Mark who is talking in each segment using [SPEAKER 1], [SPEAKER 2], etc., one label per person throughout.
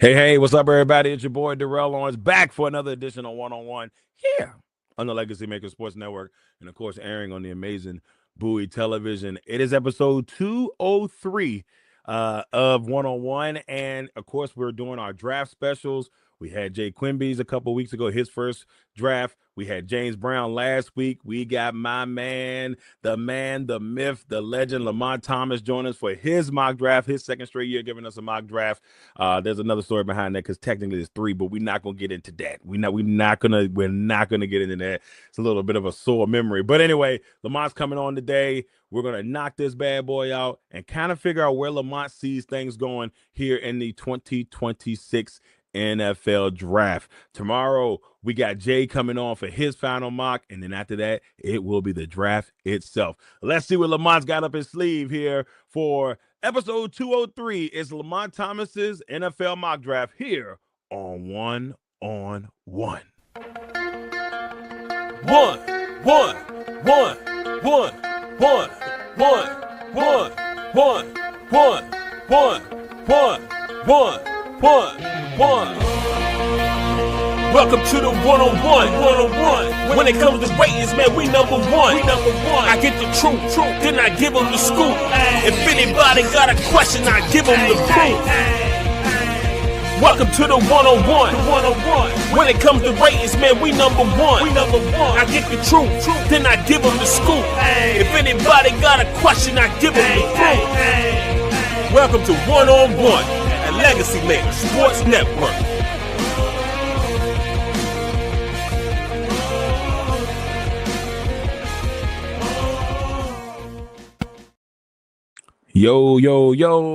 [SPEAKER 1] Hey, what's up, everybody? It's your boy Darrell Owens back for another edition of One on One here on the LegacyMaker Sports Network, and of course, airing on the amazing Bowie Television. It is episode 203 of One on One, and of course, we're doing our draft specials. We had Jay Quimby's a couple weeks ago, his first draft. We had James Brown last week. We got my man, the myth, the legend, Lamont Thomas, join us for his mock draft, his second straight year giving us a mock draft. There's another story behind that because technically it's three, but we're not gonna get into that. We're not gonna get into that. It's a little bit of a sore memory. But anyway, Lamont's coming on today. We're gonna knock this bad boy out and kind of figure out where Lamont sees things going here in the 2026 NFL draft. Tomorrow, we got Jay coming on for his final mock, and then after that, it will be the draft itself. Let's see what Lamont's got up his sleeve here for episode 203. It's Lamont Thomas's NFL mock draft here on One on One. One, one, one, one, one, one, one, one, one, one, one, one. Welcome to the one-on-one. When it comes to ratings, man, we number one. I get the truth, then I give them the scoop. If anybody got a question, I give them the proof. Welcome to the one-on-one. When it comes to ratings, man, we number one. I get the truth, then I give them the scoop. If anybody got a question, I give them the proof. Welcome to one-on-one at LegacyMaker Sports Network. Yo,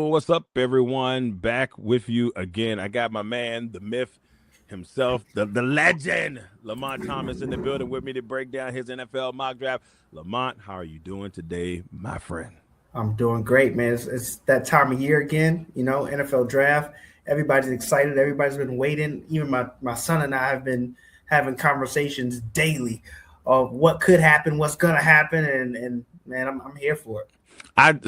[SPEAKER 1] what's up, everyone? Back with you again. I got my man, the myth himself, the legend, Lamont Thomas, in the building with me to break down his NFL mock draft. Lamont, how are you doing today, my friend?
[SPEAKER 2] I'm doing great, man. It's that time of year again, NFL draft. Everybody's excited. Everybody's been waiting. Even my son and I have been having conversations daily of what could happen, what's going to happen, and man, I'm here for it.
[SPEAKER 1] I'm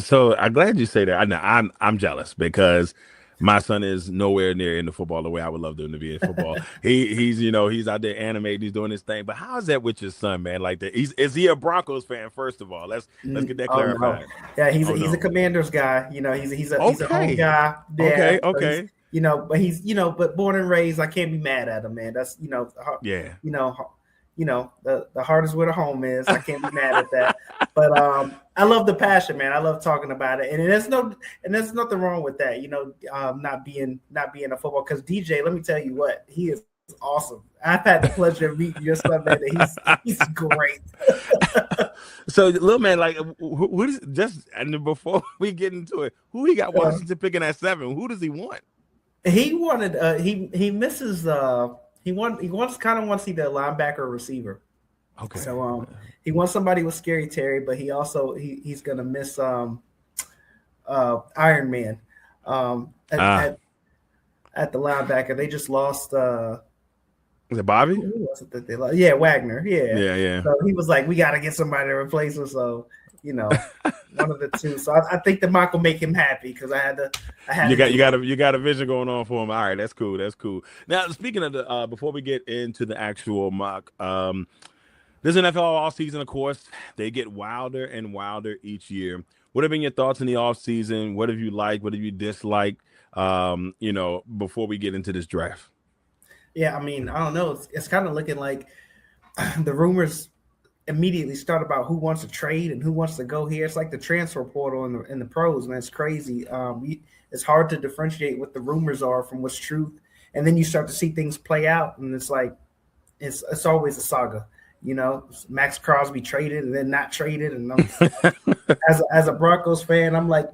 [SPEAKER 1] glad you say that. I know I'm jealous because my son is nowhere near into football the way I would love him to be in football. He's out there animating, he's doing his thing. But how is that with your son, man? Like that, is he a Broncos fan? First of all, let's get that clarified.
[SPEAKER 2] No. Yeah, he's a Commanders guy. He's a home guy.
[SPEAKER 1] Yeah, okay.
[SPEAKER 2] But born and raised, I can't be mad at him, man. That's the heart is where the home is. I can't be mad at that. But I love the passion, man. I love talking about it, and there's nothing wrong with that. Not being a football, because DJ, let me tell you what, he is awesome. I've had the pleasure of meeting your son, man. He's great.
[SPEAKER 1] So, little man, like, and before we get into it, who he got Washington picking at 7? Who does he want?
[SPEAKER 2] He wanted. He misses. He wants to see the linebacker or receiver.
[SPEAKER 1] Okay.
[SPEAKER 2] So he wants somebody with Scary Terry, but he's gonna miss Iron Man at the linebacker. They just lost.
[SPEAKER 1] Was it Bobby?
[SPEAKER 2] Who was it that they lost? Yeah, Wagner.
[SPEAKER 1] Yeah.
[SPEAKER 2] So he was like, we got to get somebody to replace him. So one of the two. So I think the mock will make him happy because you
[SPEAKER 1] got a vision going on for him. All right, that's cool. Now, speaking of the before we get into the actual mock, this NFL offseason, of course, they get wilder and wilder each year. What have been your thoughts in the offseason? What have you liked? What have you disliked? Before we get into this draft.
[SPEAKER 2] Yeah, I mean, I don't know. It's kind of looking like the rumors immediately start about who wants to trade and who wants to go here. It's like the transfer portal in the pros, man. It's crazy. It's hard to differentiate what the rumors are from what's truth, and then you start to see things play out, and it's like it's always a saga. Max Crosby traded and then not traded, and as a Broncos fan, I'm like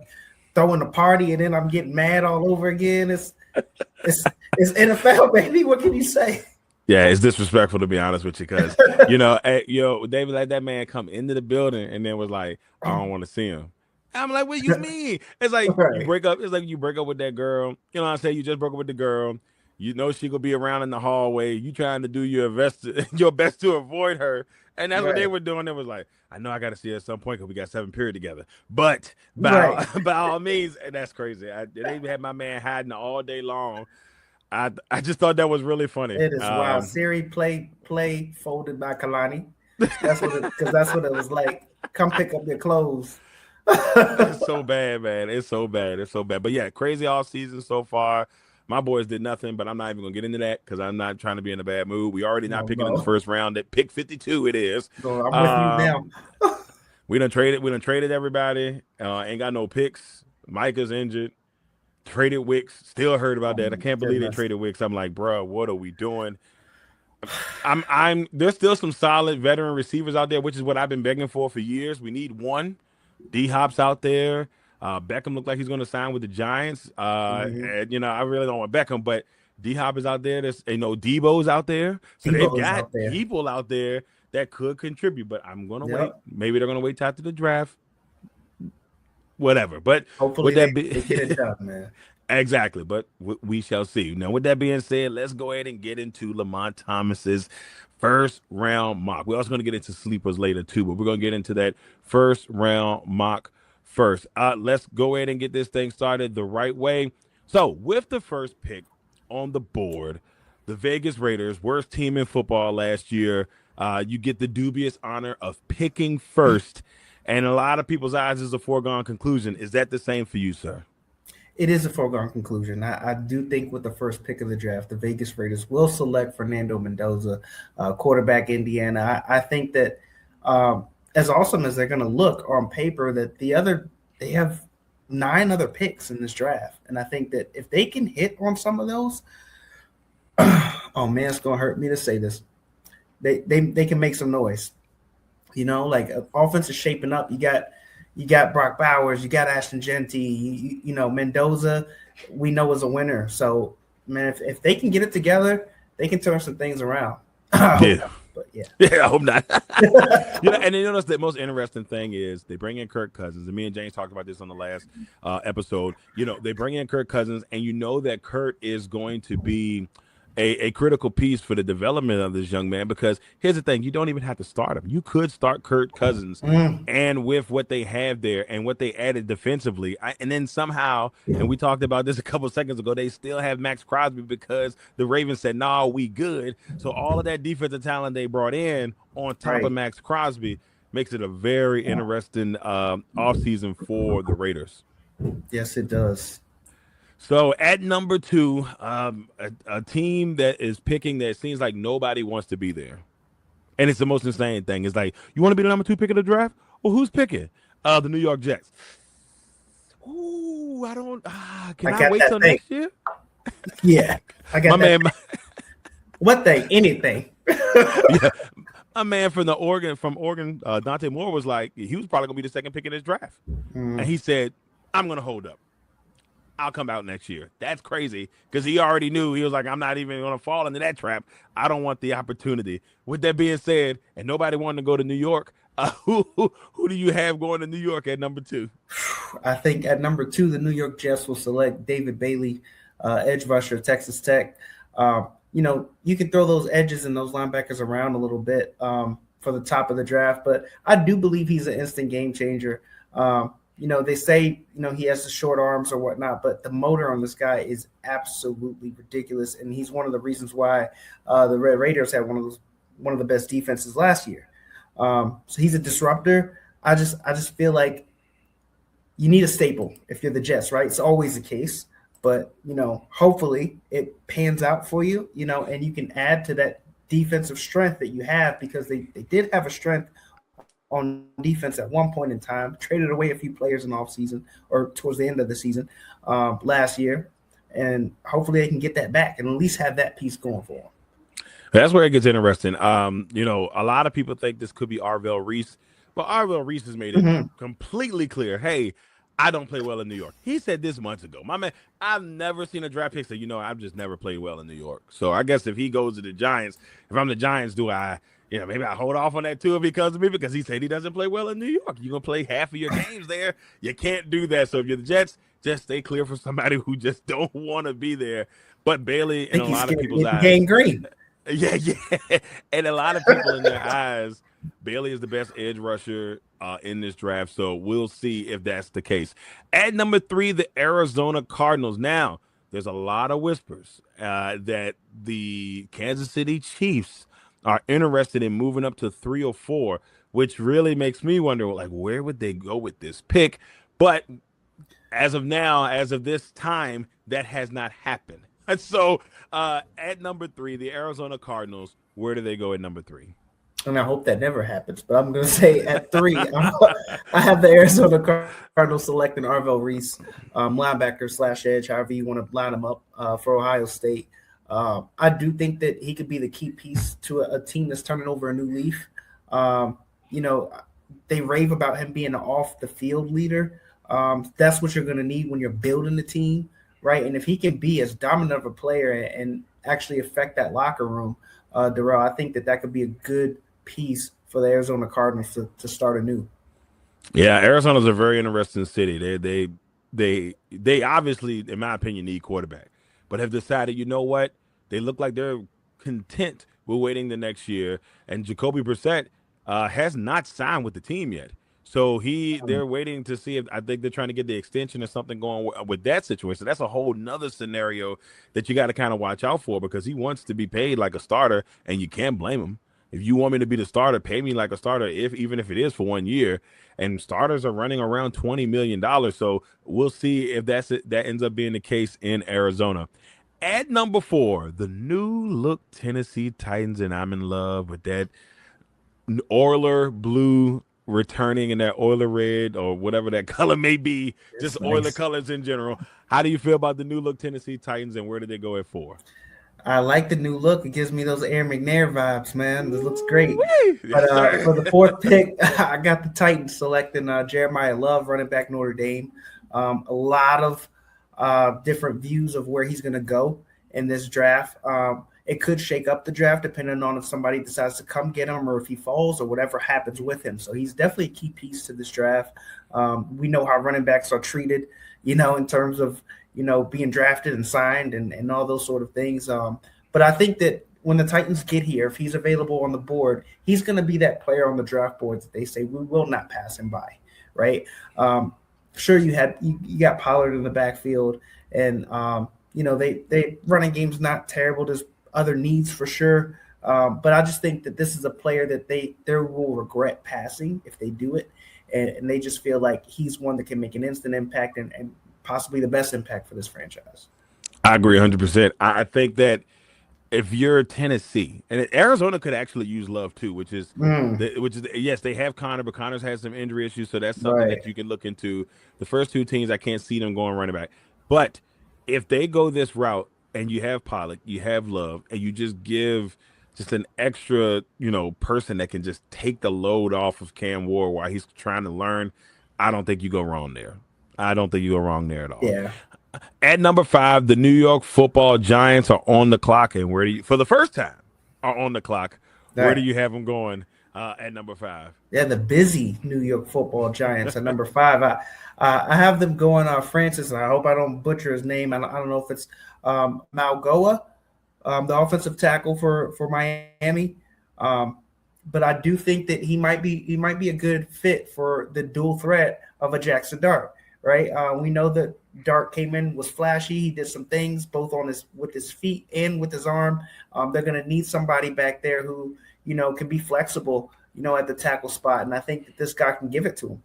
[SPEAKER 2] throwing a party, and then I'm getting mad all over again. It's NFL, baby. What can you say?
[SPEAKER 1] Yeah, it's disrespectful, to be honest with you, because David let that man come into the building and then was like, I don't want to see him. I'm like, what you mean? It's like you break up. It's like you break up with that girl. You know what I'm saying? You just broke up with the girl. You know she gonna be around in the hallway. You trying to do your best to avoid her, and that's what they were doing. It was like, I know I got to see her at some point because we got 7 period together. But by all means, and that's crazy. They had my man hiding all day long. I just thought that was really funny.
[SPEAKER 2] It is wild. Siri play folded by Kalani. That's what it because that's what it was like. Come pick up your clothes.
[SPEAKER 1] It's so bad, man. It's so bad. It's so bad. But yeah, crazy all season so far. My boys did nothing, but I'm not even gonna get into that because I'm not trying to be in a bad mood. We already not
[SPEAKER 2] No,
[SPEAKER 1] picking in the
[SPEAKER 2] no.
[SPEAKER 1] first round. At pick 52, it is.
[SPEAKER 2] No, I'm with you
[SPEAKER 1] Um,
[SPEAKER 2] now.
[SPEAKER 1] we done traded. We done traded everybody. Ain't got no picks. Micah's injured. Traded Wicks. Still heard
[SPEAKER 2] Oh
[SPEAKER 1] about that. I
[SPEAKER 2] my
[SPEAKER 1] can't believe they
[SPEAKER 2] goodness.
[SPEAKER 1] traded Wicks. I'm like, bro, what are we doing? I'm. There's still some solid veteran receivers out there, which is what I've been begging for years. We need one. D Hop's out there. Beckham looked like he's going to sign with the Giants.
[SPEAKER 2] Hmm.
[SPEAKER 1] And I really don't want Beckham, but D Hop is out there. There's Debo's out there. So they've
[SPEAKER 2] Debo is
[SPEAKER 1] got
[SPEAKER 2] out there.
[SPEAKER 1] people out there that could contribute. But I'm going to wait.
[SPEAKER 2] Yep.
[SPEAKER 1] Maybe they're going to wait till after the draft. Whatever. But
[SPEAKER 2] Hopefully
[SPEAKER 1] would that
[SPEAKER 2] they
[SPEAKER 1] be
[SPEAKER 2] get it done, man.
[SPEAKER 1] exactly? But we shall see. Now, with that being said, let's go ahead and get into Lamont Thomas's first round mock. We're also going to get into sleepers later too, but we're going to get into that first round mock first. Let's go ahead and get this thing started the right way. So, with the first pick on the board, the Vegas Raiders, worst team in football last year, you get the dubious honor of picking first. And in a lot of people's eyes is a foregone conclusion. Is that the same for you, sir?
[SPEAKER 2] It is a foregone conclusion. I do think with the first pick of the draft, the Vegas Raiders will select Fernando Mendoza, quarterback Indiana. I think that as awesome as they're going to look on paper, that they have 9 other picks in this draft, and I think that if they can hit on some of those, oh man, it's going to hurt me to say this. They can make some noise. Like offense is shaping up. You got Brock Bowers, you got Ashton Genty, Mendoza. We know is a winner. So man, if they can get it together, they can turn some things around. I hope
[SPEAKER 1] Yeah.
[SPEAKER 2] not, but yeah.
[SPEAKER 1] Yeah, I hope not. And you notice the most interesting thing is they bring in Kirk Cousins, and me and James talked about this on the last episode. They bring in Kirk Cousins, and you know that Kurt is going to be a critical piece for the development of this young man. Because here's the thing: you don't even have to start him. You could start Kirk Cousins,
[SPEAKER 2] Mm,
[SPEAKER 1] and with what they have there and what they added defensively, and then somehow, and we talked about this a couple seconds ago, they still have Max Crosby because the Ravens said, "No, we good." So all of that defensive talent they brought in on top of
[SPEAKER 2] right.
[SPEAKER 1] Max Crosby makes it a very interesting offseason for the Raiders.
[SPEAKER 2] Yes, it does.
[SPEAKER 1] So at number 2, a team that is picking that seems like nobody wants to be there. And it's the most insane thing. It's like, you want to be the number 2 pick of the draft? Well, who's picking? The New York Jets. Ooh, I don't. Can
[SPEAKER 2] I
[SPEAKER 1] I
[SPEAKER 2] got
[SPEAKER 1] wait
[SPEAKER 2] that
[SPEAKER 1] till
[SPEAKER 2] thing.
[SPEAKER 1] next year?
[SPEAKER 2] Yeah, I
[SPEAKER 1] My
[SPEAKER 2] got that
[SPEAKER 1] man,
[SPEAKER 2] thing. What thing? Anything.
[SPEAKER 1] yeah, my man from Oregon, Dante Moore was like, he was probably gonna be the second pick in this draft, and
[SPEAKER 2] Mm,
[SPEAKER 1] he said, "I'm gonna hold up. I'll come out next year." That's crazy because he already knew. He was like, "I'm not even gonna fall into that trap. I don't want the opportunity." With that being said, and nobody wanted to go to New York, who do you have going to New York at number 2?
[SPEAKER 2] I think at number 2, the New York Jets will select David Bailey, edge rusher, Texas Tech. You can throw those edges and those linebackers around a little bit for the top of the draft, but I do believe he's an instant game changer. They say, he has the short arms or whatnot, but the motor on this guy is absolutely ridiculous, and he's one of the reasons why the Red Raiders had one of the best defenses last year. So he's a disruptor. I just feel like you need a staple if you're the Jets, right? It's always the case, but hopefully it pans out for you, and you can add to that defensive strength that you have because they did have a strength on defense at one point in time, traded away a few players in the offseason or towards the end of the season last year, and hopefully they can get that back and at least have that piece going for them.
[SPEAKER 1] That's where it gets interesting. A lot of people think this could be Arvell Reese, but Arvell Reese has made it
[SPEAKER 2] Mm-hmm.
[SPEAKER 1] completely clear. Hey, I don't play well in New York. He said this months ago. My man, I've never seen a draft pick say, I've just never played well in New York. So I guess if he goes to the Giants, if I'm the Giants, do I, maybe I hold off on that too if he comes to me because he said he doesn't play well in New York. You're going to play half of your games there. You can't do that. So if you're the Jets, just stay clear for somebody who just don't want to be there. But Bailey,
[SPEAKER 2] I
[SPEAKER 1] in
[SPEAKER 2] think
[SPEAKER 1] a
[SPEAKER 2] he's
[SPEAKER 1] lot of
[SPEAKER 2] scared
[SPEAKER 1] people's
[SPEAKER 2] of
[SPEAKER 1] eyes,
[SPEAKER 2] gangrene.
[SPEAKER 1] yeah, yeah. And a lot of people in their eyes, Bailey is the best edge rusher in this draft. So we'll see if that's the case. At number 3, the Arizona Cardinals. Now, there's a lot of whispers. that the Kansas City Chiefs are interested in moving up to 3 or 4, which really makes me wonder, like, where would they go with this pick? But as of now, as of this time, that has not happened. And so at number 3, the Arizona Cardinals, where do they go at number 3?
[SPEAKER 2] And I hope that never happens. But I'm going to say at 3, I have the Arizona Cardinals selecting Arvell Reese, linebacker / edge, however you want to line him up for Ohio State. I do think that he could be the key piece to a team that's turning over a new leaf. You know, they rave about him being an off-the-field leader. That's what you're going to need when you're building the team, right? And if he can be as dominant of a player and actually affect that locker room, Darrell, I think that could be a good piece for the Arizona Cardinals to start anew.
[SPEAKER 1] Yeah, Arizona's a very interesting city. They obviously, in my opinion, need quarterback, but have decided, you know what? They look like they're content with waiting the next year. And Jacoby Brissett has not signed with the team yet. So they're waiting to see if I think they're trying to get the extension or something going with that situation. That's a whole nother scenario that you got to kind of watch out for, because he wants to be paid like a starter, and you can't blame him. If you want me to be the starter, pay me like a starter, even if it is for 1 year. And starters are running around $20 million. So we'll see if that ends up being the case in Arizona. At number 4, the new look Tennessee Titans, and I'm in love with that Oiler blue returning in that Oiler red or whatever that color may be, just nice. Oiler colors in general. How do you feel about the new look Tennessee Titans, and where did they go at 4?
[SPEAKER 2] I like the new look. It gives me those Aaron McNair vibes, man. It looks great. But for the 4th pick, I got the Titans selecting Jeremiah Love, running back Notre Dame. A lot of different views of where he's going to go in this draft. It could shake up the draft depending on if somebody decides to come get him or if he falls or whatever happens with him. So he's definitely a key piece to this draft. We know how running backs are treated, in terms of, being drafted and signed and all those sort of things. But I think that when the Titans get here, if he's available on the board, he's going to be that player on the draft board that they say we will not pass him by, right? Sure, you got Pollard in the backfield, and they running game's not terrible. There's other needs for sure, but I just think that this is a player that they will regret passing if they do it, and they just feel like he's one that can make an instant impact and possibly the best impact for this franchise.
[SPEAKER 1] I agree 100%. I think that if you're Tennessee, and Arizona could actually use Love too, which is yes, they have Connor, but Connor's has some injury issues, so that's something that you can look into. The first 2 teams, I can't see them going running back, but if they go this route and you have Pollock, you have Love, and you just give just an extra, person that can just take the load off of Cam Ward while he's trying to learn, I don't think you go wrong there. I don't think you go wrong there at all.
[SPEAKER 2] Yeah.
[SPEAKER 1] At number 5, the New York Football Giants are on the clock, and for the first time, are on the clock. Where do you have them going at number 5?
[SPEAKER 2] Yeah, the busy New York Football Giants at number 5. I have them going Francis, and I hope I don't butcher his name. I don't know if it's Malgoa, the offensive tackle for Miami. But I do think that he might be a good fit for the dual threat of a Jackson Dart. Right, we know that Dart came in, was flashy. He did some things both with his feet and with his arm. They're going to need somebody back there who can be flexible, at the tackle spot, and I think that this guy can give it to him.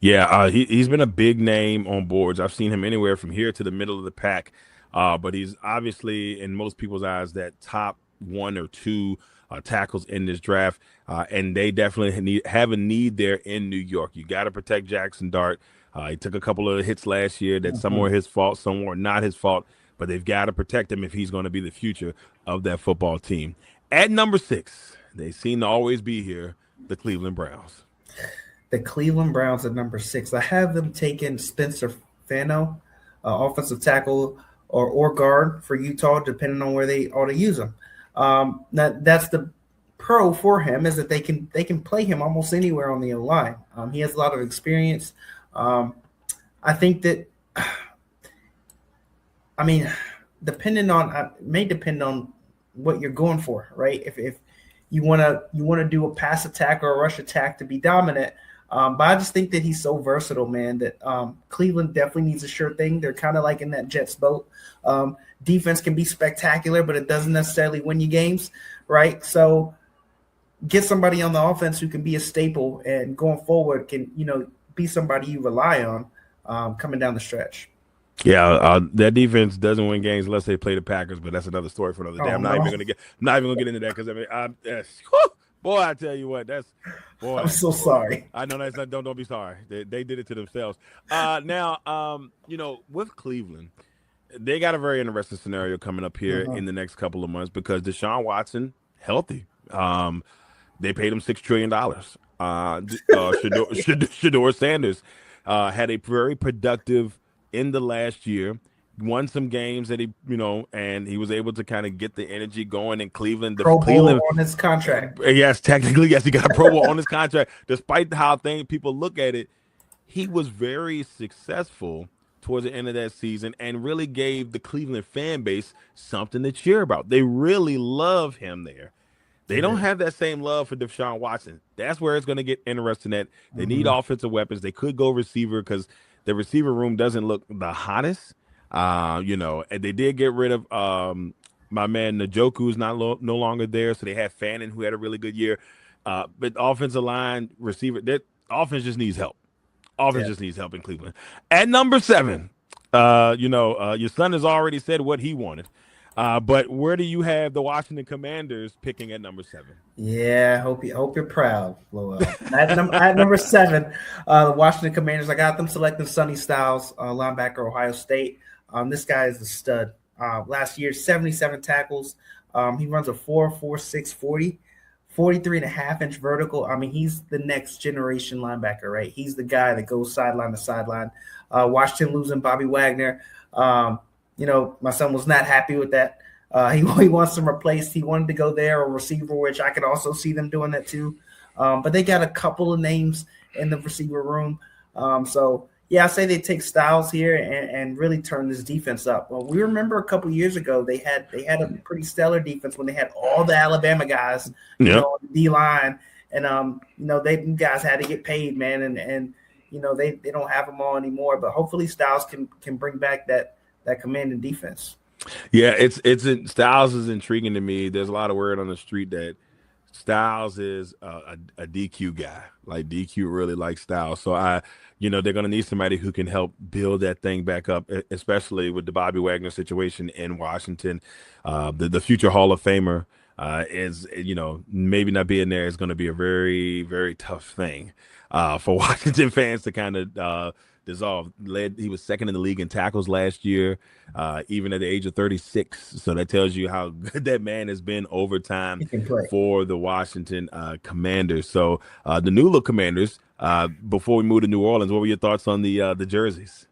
[SPEAKER 1] Yeah, he's been a big name on boards. I've seen him anywhere from here to the middle of the pack, but he's obviously in most people's eyes that top 1 or 2 tackles in this draft, and they definitely have a need there in New York. You got to protect Jackson Dart. He took a couple of hits last year that some were his fault, some were not his fault, but they've got to protect him if he's going to be the future of that football team. At number 6, they seem to always be here, the Cleveland Browns.
[SPEAKER 2] The Cleveland Browns at number 6. I have them taking Spencer Fano, offensive tackle or guard for Utah, depending on where they ought to use him. That's the pro for him, is that they can play him almost anywhere on the line. He has a lot of experience. I think that, depending on may depend on what you're going for, right? If you want to do a pass attack or a rush attack to be dominant, But I just think that he's so versatile, man, that Cleveland definitely needs a sure thing. They're kind of like in that Jets boat. Defense can be spectacular, but it doesn't necessarily win you games, right? So get somebody on the offense who can be a staple and going forward can, be somebody you rely on coming down the stretch.
[SPEAKER 1] Yeah, that defense doesn't win games unless they play the Packers, but that's another story for another day.
[SPEAKER 2] Oh
[SPEAKER 1] I'm not
[SPEAKER 2] no,
[SPEAKER 1] even gonna get into that because I mean, whew, boy, I tell you what, that's
[SPEAKER 2] I'm
[SPEAKER 1] boy.
[SPEAKER 2] so sorry.
[SPEAKER 1] I know that's not. Don't be sorry. They did it to themselves. Now, with Cleveland, they got a very interesting scenario coming up here
[SPEAKER 2] Uh-huh.
[SPEAKER 1] in the next couple of months because Deshaun Watson healthy. They paid him $6 trillion. Shador Sanders had a very productive in the last year. Won some games that and he was able to kind of get the energy going in Cleveland. The
[SPEAKER 2] Pro Bowl
[SPEAKER 1] Cleveland,
[SPEAKER 2] on his contract.
[SPEAKER 1] yes, technically, yes, he got a Pro Bowl on his contract. Despite how people look at it, he was very successful towards the end of that season and really gave the Cleveland fan base something to cheer about. They really love him there. They don't have that same love for Deshaun Watson. That's where it's going to get interesting. That they need
[SPEAKER 2] Mm-hmm.
[SPEAKER 1] offensive weapons. They could go receiver because the receiver room doesn't look the hottest. And they did get rid of my man Njoku, who's no longer there. So they had Fannin, who had a really good year. But offensive line, receiver, that offense just needs help. Offense
[SPEAKER 2] Yeah.
[SPEAKER 1] just needs help in Cleveland. At number 7, your son has already said what he wanted. But where do you have the Washington Commanders picking at number 7?
[SPEAKER 2] Yeah, hope you're proud, Lowell. At number 7, the Washington Commanders. I got them selecting Sonny Styles, linebacker, Ohio State. This guy is a stud. Last year, 77 tackles. He runs a 4.46 40, 43 and a half inch vertical. I mean, he's the next generation linebacker, right? He's the guy that goes sideline to sideline. Washington losing Bobby Wagner. My son was not happy with that. He wants them replaced. He wanted to go there or receiver, which I could also see them doing that too. But they got a couple of names in the receiver room. So yeah, I say they take Styles here and really turn this defense up. Well, we remember a couple years ago they had a pretty stellar defense when they had all the Alabama guys, on the D line, and they guys had to get paid, man, and they don't have them all anymore. But hopefully Styles can bring back that commanding defense.
[SPEAKER 1] Yeah, Styles is intriguing to me. There's a lot of word on the street that Styles is a DQ guy. Like DQ really likes Styles. So they're going to need somebody who can help build that thing back up, especially with the Bobby Wagner situation in Washington. The future Hall of Famer is, maybe not being there is going to be a very, very tough thing for Washington fans to kind of dissolve. He was second in the league in tackles last year, even at the age of 36. So that tells you how good that man has been over time
[SPEAKER 2] He can play.
[SPEAKER 1] for the Washington Commanders. So the new look Commanders. Before we move to New Orleans, what were your thoughts on the jerseys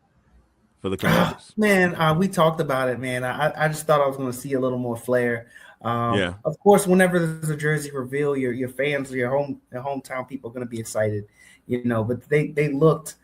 [SPEAKER 1] for the Commanders?
[SPEAKER 2] Man, we talked about it, man. I just thought I was going to see a little more flair.
[SPEAKER 1] Yeah.
[SPEAKER 2] Of course, whenever there's a jersey reveal, your fans, your hometown people are going to be excited, But they looked,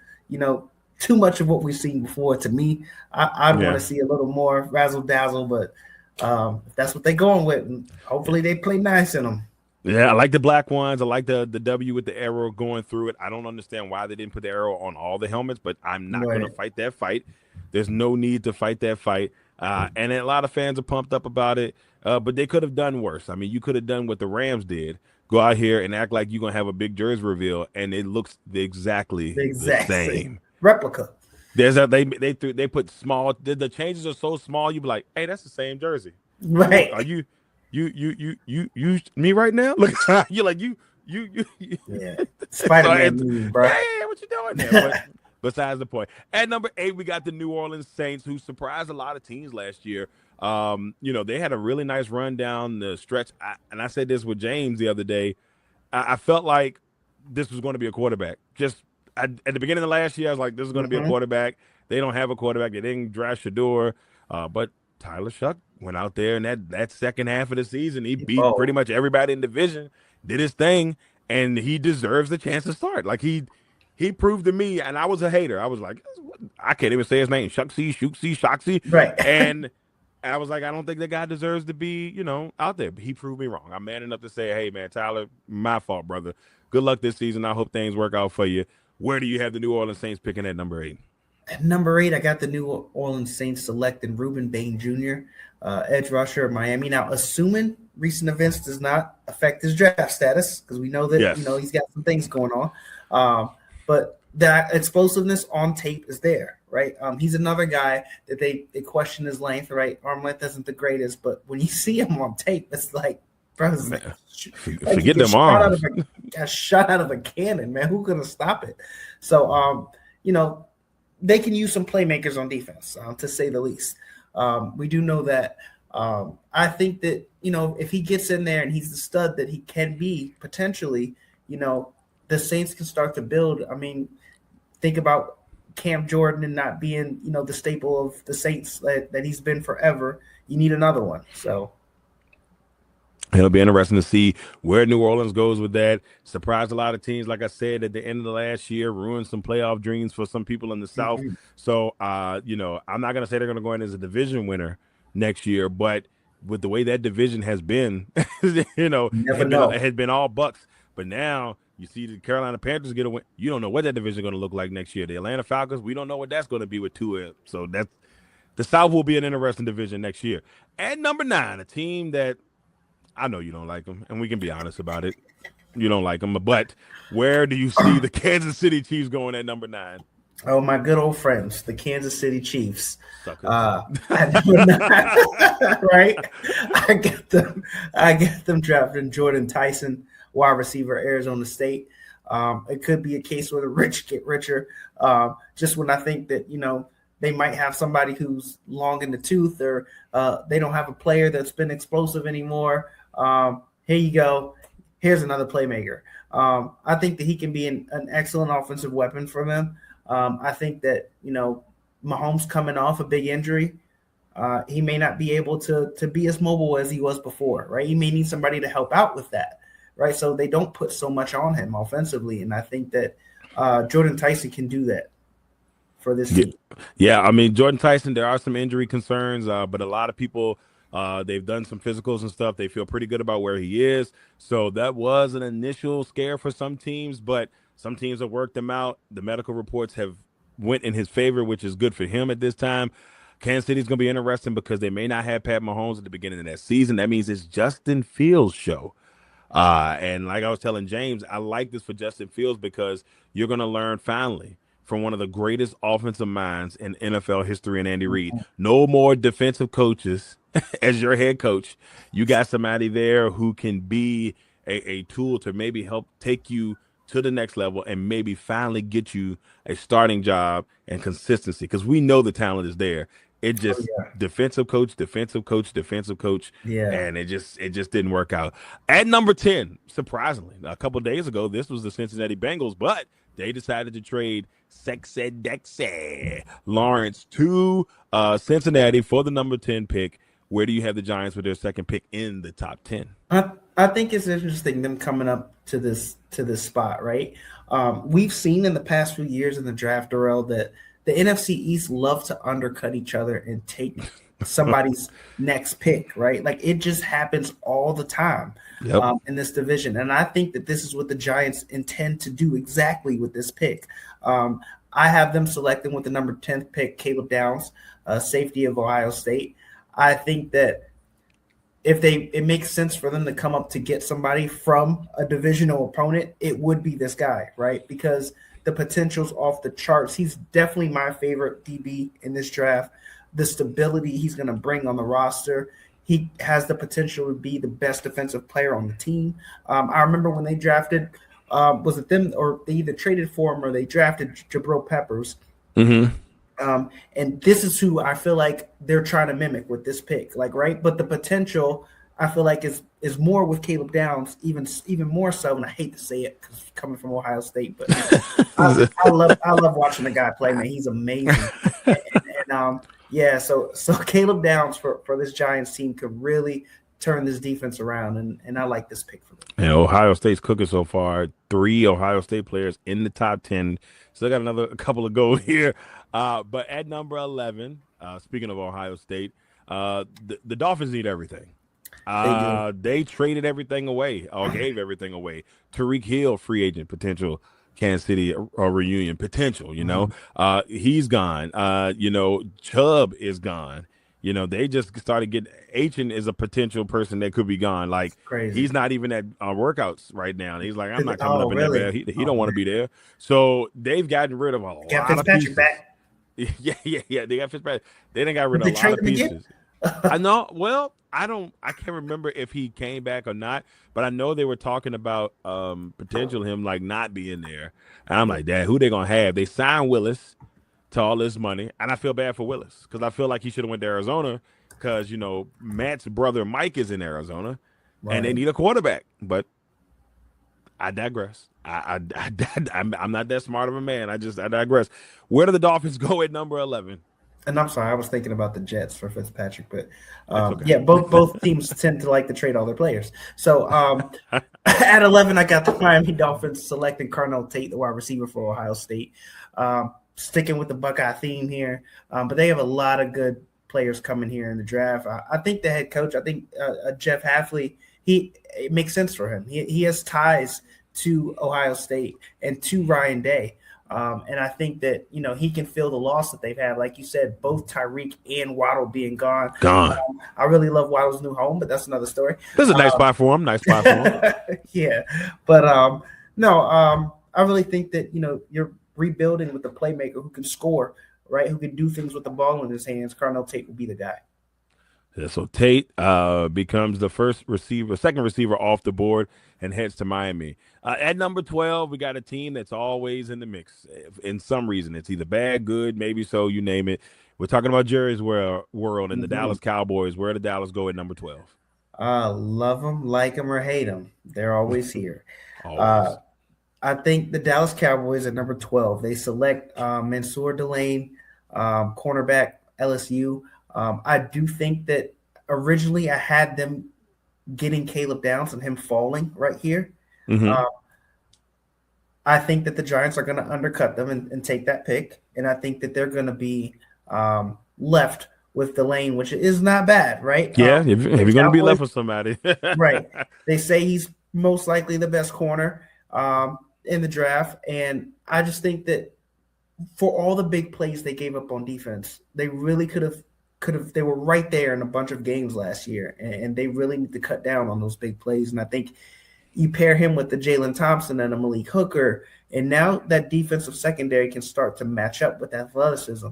[SPEAKER 2] too much of what we've seen before. To me, I'd want to see a little more razzle dazzle, but if that's what they're going with, hopefully they play nice in them.
[SPEAKER 1] Yeah, I like the black ones. I like the W with the arrow going through it. I don't understand why they didn't put the arrow on all the helmets, but I'm not going to fight that fight. There's no need to fight that fight. And a lot of fans are pumped up about it, but they could have done worse. I mean, you could have done what the Rams did. Go out here and act like you're going to have a big jersey reveal, and it looks exactly the same.
[SPEAKER 2] Replica.
[SPEAKER 1] They put small. The changes are so small. You be like, hey, that's the same jersey.
[SPEAKER 2] Right.
[SPEAKER 1] Are you me right now? Look, you're like you.
[SPEAKER 2] Yeah. Spider-Man, bro.
[SPEAKER 1] Hey, what you doing there? But besides the point. At number 8, we got the New Orleans Saints, who surprised a lot of teams last year. They had a really nice run down the stretch. And I said this with James the other day. I felt like this was going to be a quarterback. Just at the beginning of last year, I was like, this is going to be a quarterback. They don't have a quarterback. They didn't draft Shador. But Tyler Shuck went out there in that second half of the season. He beat pretty much everybody in the division, did his thing, and he deserves the chance to start. Like he proved to me, and I was a hater. I was like, I can't even say his name, Shucksy, Shoxy.
[SPEAKER 2] Right.
[SPEAKER 1] And I was like, I don't think that guy deserves to be, out there. But he proved me wrong. I'm man enough to say, hey, man, Tyler, my fault, brother. Good luck this season. I hope things work out for you. Where do you have the New Orleans Saints picking at number 8?
[SPEAKER 2] At number 8, I got the New Orleans Saints selecting Ruben Bain Jr., edge rusher of Miami. Now, assuming recent events does not affect his draft status, because we know that he's got some things going on, but that explosiveness on tape is there, right? He's another guy that they question his length, right? Arm length isn't the greatest, but when you see him on tape, it's like, bro, it's like
[SPEAKER 1] forget them arms.
[SPEAKER 2] Got shot out of a cannon, man. Who gonna stop it? So, they can use some playmakers on defense, to say the least. We do know that. I think that, if he gets in there and he's the stud that he can be potentially, the Saints can start to build. I mean, think about Cam Jordan and not being, the staple of the Saints that he's been forever. You need another one. So
[SPEAKER 1] it'll be interesting to see where New Orleans goes with that. Surprised a lot of teams, like I said, at the end of the last year, ruined some playoff dreams for some people in the South.
[SPEAKER 2] Mm-hmm.
[SPEAKER 1] So, I'm not going to say they're going to go in as a division winner next year, but with the way that division has been, it had been all Bucks. But now you see the Carolina Panthers get a win. You don't know what that division is going to look like next year. The Atlanta Falcons, we don't know what that's going to be with Tua. So the South will be an interesting division next year. At number 9, a team that I know you don't like them, and we can be honest about it. You don't like them, but where do you see the Kansas City Chiefs going at number 9?
[SPEAKER 2] Oh, my good old friends, the Kansas City Chiefs.
[SPEAKER 1] At
[SPEAKER 2] number 9, right? I get them drafting Jordan Tyson, wide receiver, Arizona State. It could be a case where the rich get richer. Just when I think that, they might have somebody who's long in the tooth, or they don't have a player that's been explosive anymore. Here you go. Here's another playmaker. I think that he can be an excellent offensive weapon for them. I think that, Mahomes coming off a big injury, he may not be able to be as mobile as he was before, right? He may need somebody to help out with that, right? So they don't put so much on him offensively, and I think that Jordan Tyson can do that for this team.
[SPEAKER 1] Yeah, I mean, Jordan Tyson, there are some injury concerns, but a lot of people, they've done some physicals and stuff. They feel pretty good about where he is. So that was an initial scare for some teams, but some teams have worked them out. The medical reports have went in his favor, which is good for him at this time. Kansas City's going to be interesting because they may not have Pat Mahomes at the beginning of that season. That means it's Justin Fields' show. And like I was telling James, I like this for Justin Fields because you're going to learn finally from one of the greatest offensive minds in NFL history and Andy Reid. No more defensive coaches as your head coach. You got somebody there who can be a tool to maybe help take you to the next level and maybe finally get you a starting job and consistency, because we know the talent is there. It just defensive coach, and it just didn't work out. At number 10, surprisingly, a couple of days ago, this was the Cincinnati Bengals, but they decided to trade Sexy Dexy Lawrence to Cincinnati for the number 10 pick. Where do you have the Giants with their second pick in the top 10?
[SPEAKER 2] I think it's interesting them coming up to this spot, right? We've seen in the past few years in the draft, Darrell, that the NFC East love to undercut each other and take somebody's next pick, right? Like it just happens all the time in this division. And I think that this is what the Giants intend to do exactly with this pick. I have them selecting with the number 10th pick, Caleb Downs, safety of Ohio State. I think that if it makes sense for them to come up to get somebody from a divisional opponent, it would be this guy, right? Because the potential's off the charts. He's definitely my favorite DB in this draft. The stability he's going to bring on the roster, he has the potential to be the best defensive player on the team. I remember when they drafted, was it them, or they either traded for him or they drafted Jabril Peppers.
[SPEAKER 1] Mm-hmm.
[SPEAKER 2] And this is who I feel like they're trying to mimic with this pick, like, right? But the potential, I feel like is more with Caleb Downs, even more so. And I hate to say it because coming from Ohio State, but I love watching the guy play, man. He's amazing. So Caleb Downs for this Giants team could really turn this defense around, and I like this pick for them.
[SPEAKER 1] And Ohio State's cooking so far. 3 Ohio State players in the top 10. Still got another couple of goals here. But at number 11, speaking of Ohio State, the Dolphins need everything.
[SPEAKER 2] They do.
[SPEAKER 1] They traded everything away or gave everything away. Tariq Hill, free agent potential, Kansas City reunion potential.
[SPEAKER 2] Mhm.
[SPEAKER 1] He's gone. Chubb is gone. They just started getting Achan is a potential person that could be gone. Like
[SPEAKER 2] Crazy.
[SPEAKER 1] he's not even at workouts right now. He's like, I'm not coming
[SPEAKER 2] Oh,
[SPEAKER 1] up in that
[SPEAKER 2] really?
[SPEAKER 1] bed. He
[SPEAKER 2] Oh
[SPEAKER 1] don't want to
[SPEAKER 2] man.
[SPEAKER 1] be there. So they've gotten rid of a
[SPEAKER 2] Got
[SPEAKER 1] lot of
[SPEAKER 2] Fitzpatrick
[SPEAKER 1] pieces.
[SPEAKER 2] back.
[SPEAKER 1] Yeah. They got Fitzpatrick. They done got rid
[SPEAKER 2] Did
[SPEAKER 1] of a
[SPEAKER 2] they
[SPEAKER 1] lot
[SPEAKER 2] trade
[SPEAKER 1] of
[SPEAKER 2] him again?
[SPEAKER 1] pieces. I know. Well, I don't. I can't remember if he came back or not, but I know they were talking about potential him like not being there. And I'm like, Dad, who they gonna have? They signed Willis to all this money, and I feel bad for Willis because I feel like he should have went to Arizona because Matt's brother Mike is in Arizona, and they
[SPEAKER 2] Right.
[SPEAKER 1] need a quarterback. But I digress. I'm not that smart of a man. I digress. Where do the Dolphins go at number 11?
[SPEAKER 2] And I'm sorry, I was thinking about the Jets for Fitzpatrick, but
[SPEAKER 1] It's okay.
[SPEAKER 2] yeah, both teams tend to like to trade all their players. So at 11, I got the Miami Dolphins selecting Carnell Tate, the wide receiver for Ohio State. Sticking with the Buckeye theme here, but they have a lot of good players coming here in the draft. I think the head coach, I think Jeff Hafley, it makes sense for him. He has ties to Ohio State and to Ryan Day. And I think that, he can feel the loss that they've had. Like you said, both Tyreek and Waddle being gone.
[SPEAKER 1] Gone.
[SPEAKER 2] I really love Waddle's new home, but that's another story.
[SPEAKER 1] This is a nice spot for him. Nice spot for him.
[SPEAKER 2] Yeah. But no, I really think that, you're rebuilding with a playmaker who can score, right? Who can do things with the ball in his hands. Carnell Tate will be the guy.
[SPEAKER 1] Yeah, so Tate becomes the second receiver off the board and heads to Miami. At number 12, we got a team that's always in the mix. In some reason, it's either bad, good, maybe so, you name it. We're talking about Jerry's world and the
[SPEAKER 2] Mm-hmm.
[SPEAKER 1] Dallas Cowboys. Where did Dallas go at number 12?
[SPEAKER 2] Love them, like them, or hate them. They're always here. Uh,
[SPEAKER 1] Always.
[SPEAKER 2] I think the Dallas Cowboys at number 12, they select Mansour Delane, cornerback, LSU. I do think that originally I had them getting Caleb Downs and him falling right here.
[SPEAKER 1] Mm-hmm.
[SPEAKER 2] Uh, I think that the Giants are going to undercut them and take that pick. And I think that they're going to be left with Delane, which is not bad, right?
[SPEAKER 1] Yeah, if
[SPEAKER 2] The
[SPEAKER 1] you're going to be
[SPEAKER 2] Cowboys,
[SPEAKER 1] left with somebody.
[SPEAKER 2] right. They say he's most likely the best corner in the draft. And I just think that for all the big plays they gave up on defense, they really could have they were right there in a bunch of games last year, and they really need to cut down on those big plays. And I think you pair him with the Jalen Thompson and a Malik Hooker, and now that defensive secondary can start to match up with athleticism,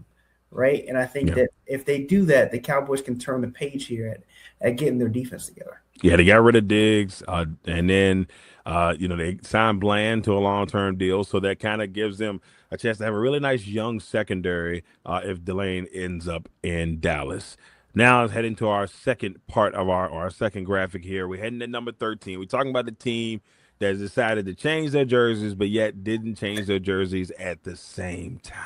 [SPEAKER 2] right? And I think
[SPEAKER 1] Yeah.
[SPEAKER 2] that if they do that, the Cowboys can turn the page here at getting their defense together.
[SPEAKER 1] Yeah, they got rid of Diggs, and then they signed Bland to a long-term deal, so that kind of gives them a chance to have a really nice young secondary if Delane ends up in Dallas. Now, let's head into our second part of our second graphic here. We're heading to number 13. We're talking about the team that decided to change their jerseys, but yet didn't change their jerseys at the same time.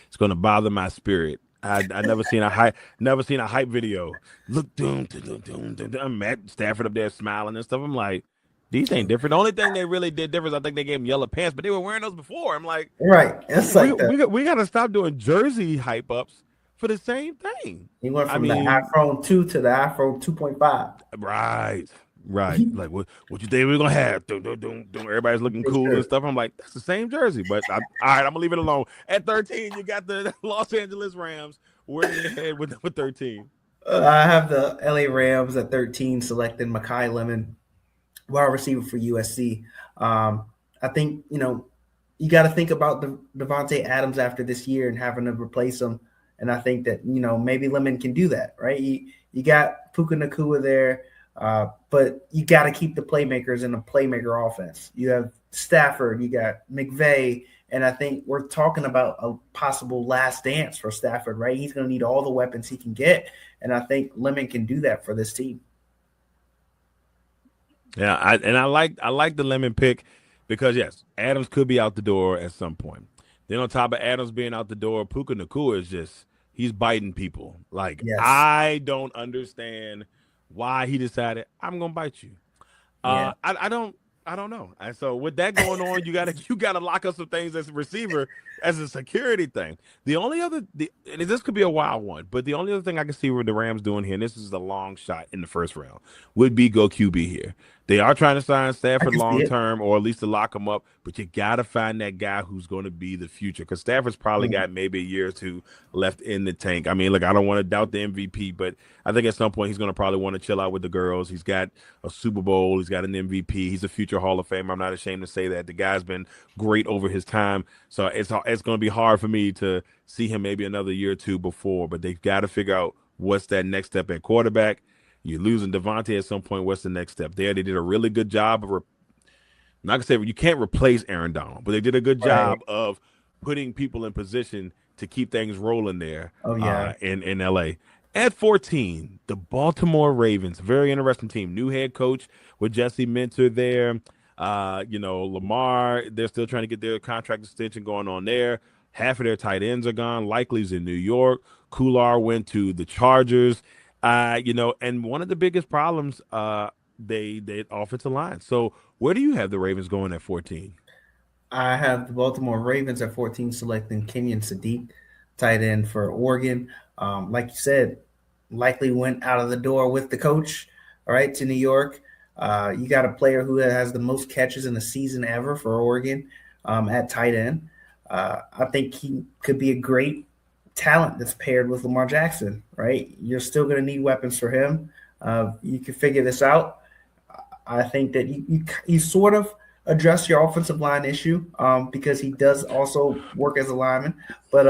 [SPEAKER 1] It's going to bother my spirit. I never seen a hype video. Look, Matt Stafford up there smiling and stuff. I'm like, these ain't different. The only thing they really did different, I think they gave him yellow pants, but they were wearing those before. I'm like,
[SPEAKER 2] Right. It's
[SPEAKER 1] we
[SPEAKER 2] like that.
[SPEAKER 1] we got to stop doing jersey hype ups for the same thing.
[SPEAKER 2] He went
[SPEAKER 1] I
[SPEAKER 2] from the
[SPEAKER 1] mean,
[SPEAKER 2] iPhone 2 to the iPhone 2.5.
[SPEAKER 1] right. Right. Like what you think we're gonna have? Everybody's looking cool and stuff. I'm like, that's the same jersey. But all right, I'm gonna leave it alone. At 13, you got the Los Angeles Rams. Where do you head with 13?
[SPEAKER 2] I have the LA Rams at 13, selecting Makai Lemon, wide receiver for USC. I think, you got to think about Devontae Adams after this year and having to replace him. And I think that, maybe Lemon can do that, right? You got Puka Nakua there, but you got to keep the playmakers in a playmaker offense. You have Stafford, you got McVay, and I think we're talking about a possible last dance for Stafford, right? He's going to need all the weapons he can get, and I think Lemon can do that for this team.
[SPEAKER 1] Yeah, I like the Lemon pick because yes, Adams could be out the door at some point. Then on top of Adams being out the door, Puka Nakua is just he's biting people. Like
[SPEAKER 2] Yes.
[SPEAKER 1] I don't understand why he decided I'm gonna bite you.
[SPEAKER 2] Yeah.
[SPEAKER 1] I don't. I don't know. And so with that going on, you gotta lock up some things as a receiver as a security thing. The only other and this could be a wild one, but the only other thing I can see what the Rams doing here, and this is a long shot in the first round, would be go QB here. They are trying to sign
[SPEAKER 2] I
[SPEAKER 1] Stafford
[SPEAKER 2] can see
[SPEAKER 1] long
[SPEAKER 2] it.
[SPEAKER 1] term, or at least to lock him up. But you gotta find that guy who's going to be the future, because Stafford's probably
[SPEAKER 2] Mm.
[SPEAKER 1] got maybe a year or two left in the tank. I mean, look, I don't want to doubt the MVP, but I think at some point he's going to probably want to chill out with the girls. He's got a Super Bowl. He's got an MVP. He's a future Hall of Famer. I'm not ashamed to say that. The guy's been great over his time. So it's going to be hard for me to see him maybe another year or two before. But they've got to figure out what's that next step at quarterback. You're losing Devontae at some point. What's the next step there? They did a really good job of. Not gonna say you can't replace Aaron Donald, but they did a good
[SPEAKER 2] Right.
[SPEAKER 1] job of putting people in position to keep things rolling there
[SPEAKER 2] Oh yeah.
[SPEAKER 1] in LA. At 14, the Baltimore Ravens, very interesting team. New head coach with Jesse Minter there. Lamar, they're still trying to get their contract extension going on there. Half of their tight ends are gone. Likely's in New York. Kular went to the Chargers. And one of the biggest problems, they offensive line. So where do you have the Ravens going at 14?
[SPEAKER 2] I have the Baltimore Ravens at 14 selecting Kenyon Sadiq, tight end for Oregon. Like you said, likely went out of the door with the coach, all right, to New York. You got a player who has the most catches in a season ever for Oregon at tight end. I think he could be a great talent that's paired with Lamar Jackson, right? You're still going to need weapons for him. You can figure this out. I think that you sort of address your offensive line issue because he does also work as a lineman. But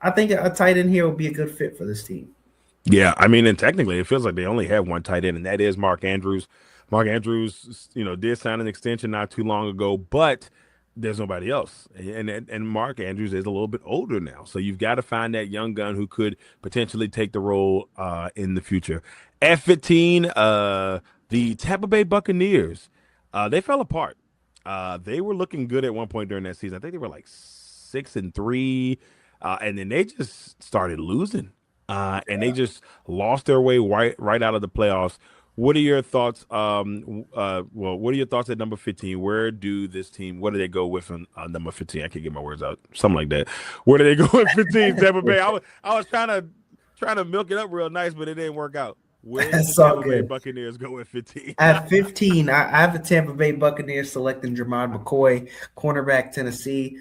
[SPEAKER 2] I think a tight end here would be a good fit for this team.
[SPEAKER 1] Yeah, I mean, and technically, it feels like they only have one tight end, and that is Mark Andrews. Mark Andrews, did sign an extension not too long ago, but there's nobody else, and Mark Andrews is a little bit older now, so you've got to find that young gun who could potentially take the role in the future. At 15, the Tampa Bay Buccaneers, they fell apart. They were looking good at one point during that season. I think they were like 6-3, and then they just started losing. And they just lost their way right out of the playoffs. What are your thoughts? What are your thoughts at number 15? Where do they go with on number 15? I can't get my words out. Something like that. Where do they go with 15? Tampa Bay. I was trying to milk it up real nice, but it didn't work out. Where do the
[SPEAKER 2] That's all
[SPEAKER 1] Tampa Bay
[SPEAKER 2] good.
[SPEAKER 1] Buccaneers go at 15?
[SPEAKER 2] At 15, I have the Tampa Bay Buccaneers selecting Jermod McCoy, cornerback Tennessee,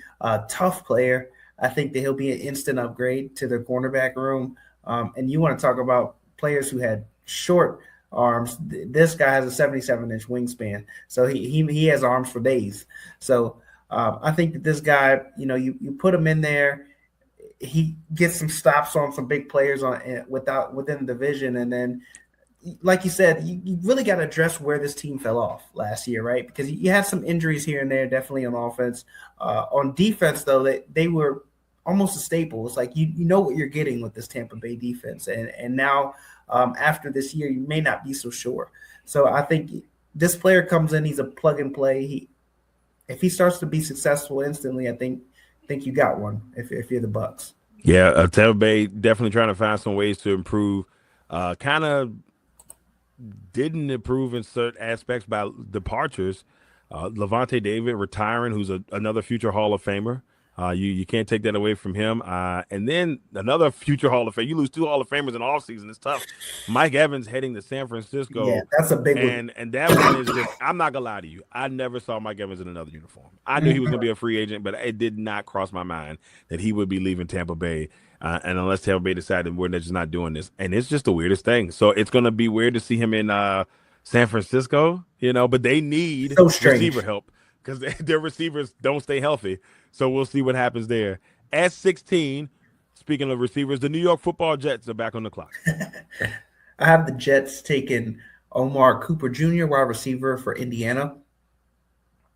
[SPEAKER 2] tough player. I think that he'll be an instant upgrade to their cornerback room. And you want to talk about players who had short arms. This guy has a 77-inch wingspan, so he has arms for days. So I think that this guy, you put him in there, he gets some stops on some big players within the division, and then, like you said, you really got to address where this team fell off last year, right? Because you had some injuries here and there, definitely on offense. On defense, though, they were almost a staple. It's like you know what you're getting with this Tampa Bay defense, and now after this year, you may not be so sure. So I think this player comes in, he's a plug and play. If he starts to be successful instantly, I think you got one. If you're the Bucks,
[SPEAKER 1] Yeah, Tampa Bay definitely trying to find some ways to improve. Kind of didn't improve in certain aspects by departures. Lamonte David retiring, who's another future Hall of Famer. You can't take that away from him. And then another future Hall of Fame. You lose two Hall of Famers in all season. It's tough. Mike Evans heading to San
[SPEAKER 2] yeah,
[SPEAKER 1] Francisco.
[SPEAKER 2] that's a big one.
[SPEAKER 1] And that one is just, I'm not gonna lie to you. I never saw Mike Evans in another uniform. I knew he was gonna be a free agent, but it did not cross my mind that he would be leaving Tampa Bay. And unless Tampa Bay decided we're just not doing this, and it's just the weirdest thing. So it's gonna be weird to see him in San Francisco, but they need
[SPEAKER 2] So strange.
[SPEAKER 1] receiver help because their receivers don't stay healthy. So we'll see what happens there. At 16, speaking of receivers, the New York Football Jets are back on the clock.
[SPEAKER 2] I have the Jets taking Omar Cooper Jr., wide receiver for Indiana.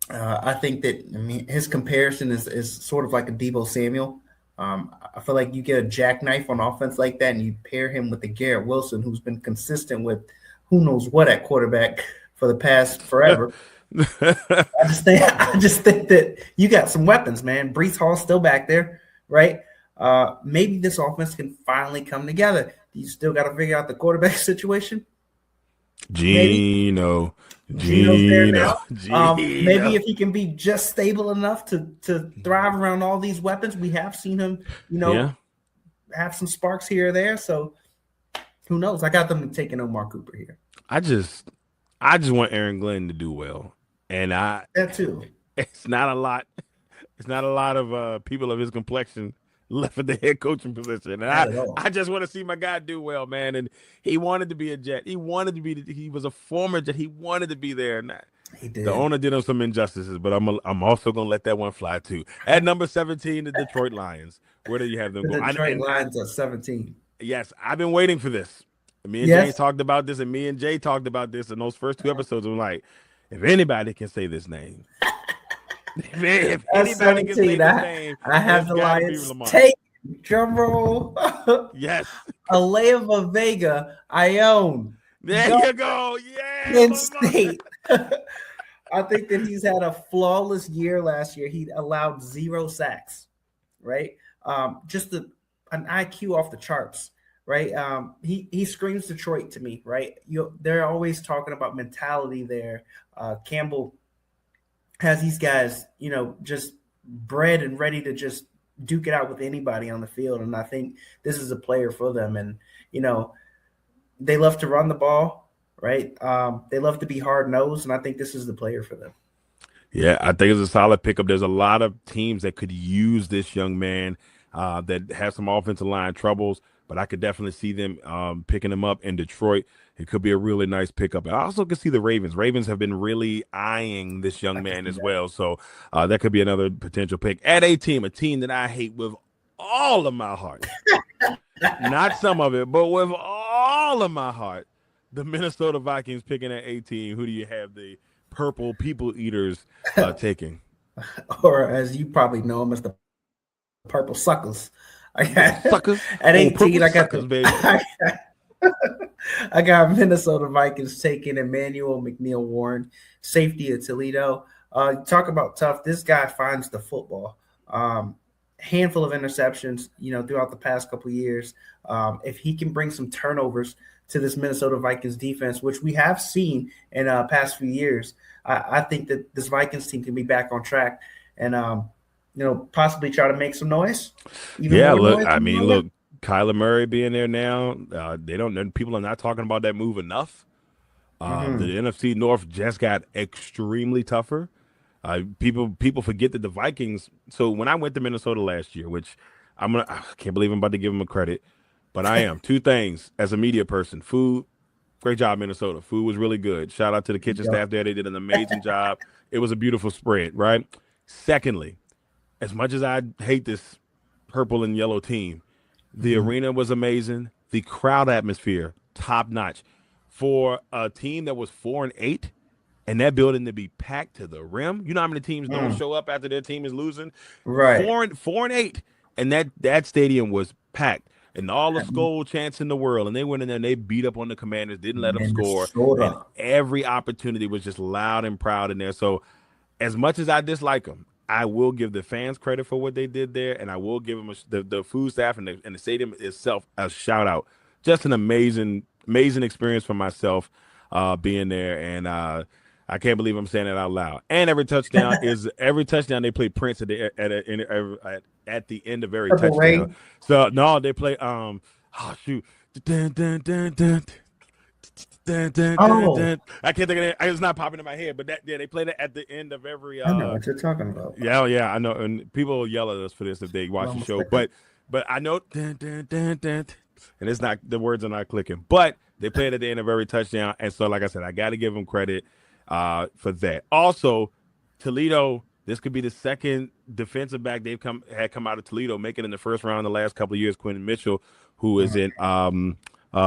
[SPEAKER 2] I think that his comparison is sort of like a Debo Samuel. I feel like you get a jackknife on offense like that, and you pair him with the Garrett Wilson, who's been consistent with who knows what at quarterback for the past forever. I just think that you got some weapons, man. Brees Hall's still back there, right? Maybe this offense can finally come together. You still got to figure out the quarterback situation. Maybe.
[SPEAKER 1] Gino.
[SPEAKER 2] Gino's there
[SPEAKER 1] Gino.
[SPEAKER 2] now. Maybe
[SPEAKER 1] Gino.
[SPEAKER 2] if he can be just stable enough to thrive around all these weapons, we have seen him,
[SPEAKER 1] Yeah.
[SPEAKER 2] have some sparks here or there. So who knows? I got them taking Omar Cooper here.
[SPEAKER 1] I just want Aaron Glenn to do well. And
[SPEAKER 2] That too.
[SPEAKER 1] it's not a lot. It's not a lot of people of his complexion left at the head coaching position. And
[SPEAKER 2] Not at all.
[SPEAKER 1] I just want to see my guy do well, man. And he wanted to be a Jet. He wanted to be. He was a former Jet. He wanted to be there. And
[SPEAKER 2] He did.
[SPEAKER 1] the owner did him some injustices, but I'm also gonna let that one fly too. At number 17, the Detroit Lions. Where do you have them
[SPEAKER 2] The
[SPEAKER 1] going?
[SPEAKER 2] Detroit Lions at 17.
[SPEAKER 1] Yes, I've been waiting for this. Me and
[SPEAKER 2] Yes.
[SPEAKER 1] Jay talked about this, and me and Jay talked about this in those first 2 episodes. I'm like, if anybody can say this name, if anybody can say this name,
[SPEAKER 2] I have
[SPEAKER 1] it's
[SPEAKER 2] the
[SPEAKER 1] gotta be
[SPEAKER 2] Lions
[SPEAKER 1] Lamont.
[SPEAKER 2] take. Drum roll.
[SPEAKER 1] Yes,
[SPEAKER 2] Aleva Vega, Ione.
[SPEAKER 1] there
[SPEAKER 2] Go
[SPEAKER 1] you go. Yeah,
[SPEAKER 2] Penn
[SPEAKER 1] Lamont.
[SPEAKER 2] State. I think that he's had a flawless year last year. He allowed 0 sacks, right? Just an IQ off the charts, right? He screams Detroit to me, right? They're always talking about mentality there. Campbell has these guys, just bred and ready to just duke it out with anybody on the field. And I think this is a player for them. And, they love to run the ball, right? They love to be hard-nosed, and I think this is the player for them.
[SPEAKER 1] Yeah, I think it's a solid pickup. There's a lot of teams that could use this young man that have some offensive line troubles, but I could definitely see them picking him up in Detroit. It could be a really nice pickup. I also could see the Ravens. Ravens have been really eyeing this young man as well, so that could be another potential pick. At a team that I hate with all of my heart, not some of it, but with all of my heart, the Minnesota Vikings picking at 18. Who do you have? The purple people eaters taking?
[SPEAKER 2] Or as you probably know them as the purple suckers.
[SPEAKER 1] Suckers
[SPEAKER 2] At 18. I got
[SPEAKER 1] suckers, baby.
[SPEAKER 2] I got Minnesota Vikings taking Emmanuel McNeil Warren, safety of Toledo. Talk about tough. This guy finds the football. Handful of interceptions, throughout the past couple of years. If he can bring some turnovers to this Minnesota Vikings defense, which we have seen in past few years, I think that this Vikings team can be back on track and, possibly try to make some noise.
[SPEAKER 1] Look, Kyler Murray being there now, people are not talking about that move enough. The NFC North just got extremely tougher. People forget that the Vikings. So when I went to Minnesota last year, which I can't believe I'm about to give them a credit, but I am. 2 things as a media person: food, great job, Minnesota. Food was really good. Shout out to the kitchen staff there; they did an amazing job. It was a beautiful spread, right? Secondly, as much as I hate this purple and yellow team, the arena was amazing. The crowd atmosphere, top notch, for a team that was 4-8. And that building to be packed to the rim. You know how many teams don't show up after their team is losing?
[SPEAKER 2] Right.
[SPEAKER 1] 4-8. And that stadium was packed. And all the Skol chants in the world. And they went in there and they beat up on the Commanders, didn't let them score. And every opportunity was just loud and proud in there. So as much as I dislike them, I will give the fans credit for what they did there. And I will give them the food staff and the stadium itself a shout out. Just an amazing experience for myself being there. And I can't believe I'm saying it out loud. And every touchdown they play Prince at the end of every
[SPEAKER 2] Purple
[SPEAKER 1] touchdown.
[SPEAKER 2] Rain.
[SPEAKER 1] So no, they play shoot. Dun, dun, dun, dun. Dun, dun, dun, dun. I can't think of it. It's not popping in my head, but they play that at the end of every.
[SPEAKER 2] I know what you're talking about.
[SPEAKER 1] Yeah, I know. And people will yell at us for this if they watch the show. But I know, dun, dun, dun, dun, and it's not, the words are not clicking. But they play it at the end of every touchdown, and so like I said, I got to give them credit for that. Also, Toledo. This could be the second defensive back they've come out of Toledo, making it in the first round the last couple of years. Quentin Mitchell, who is in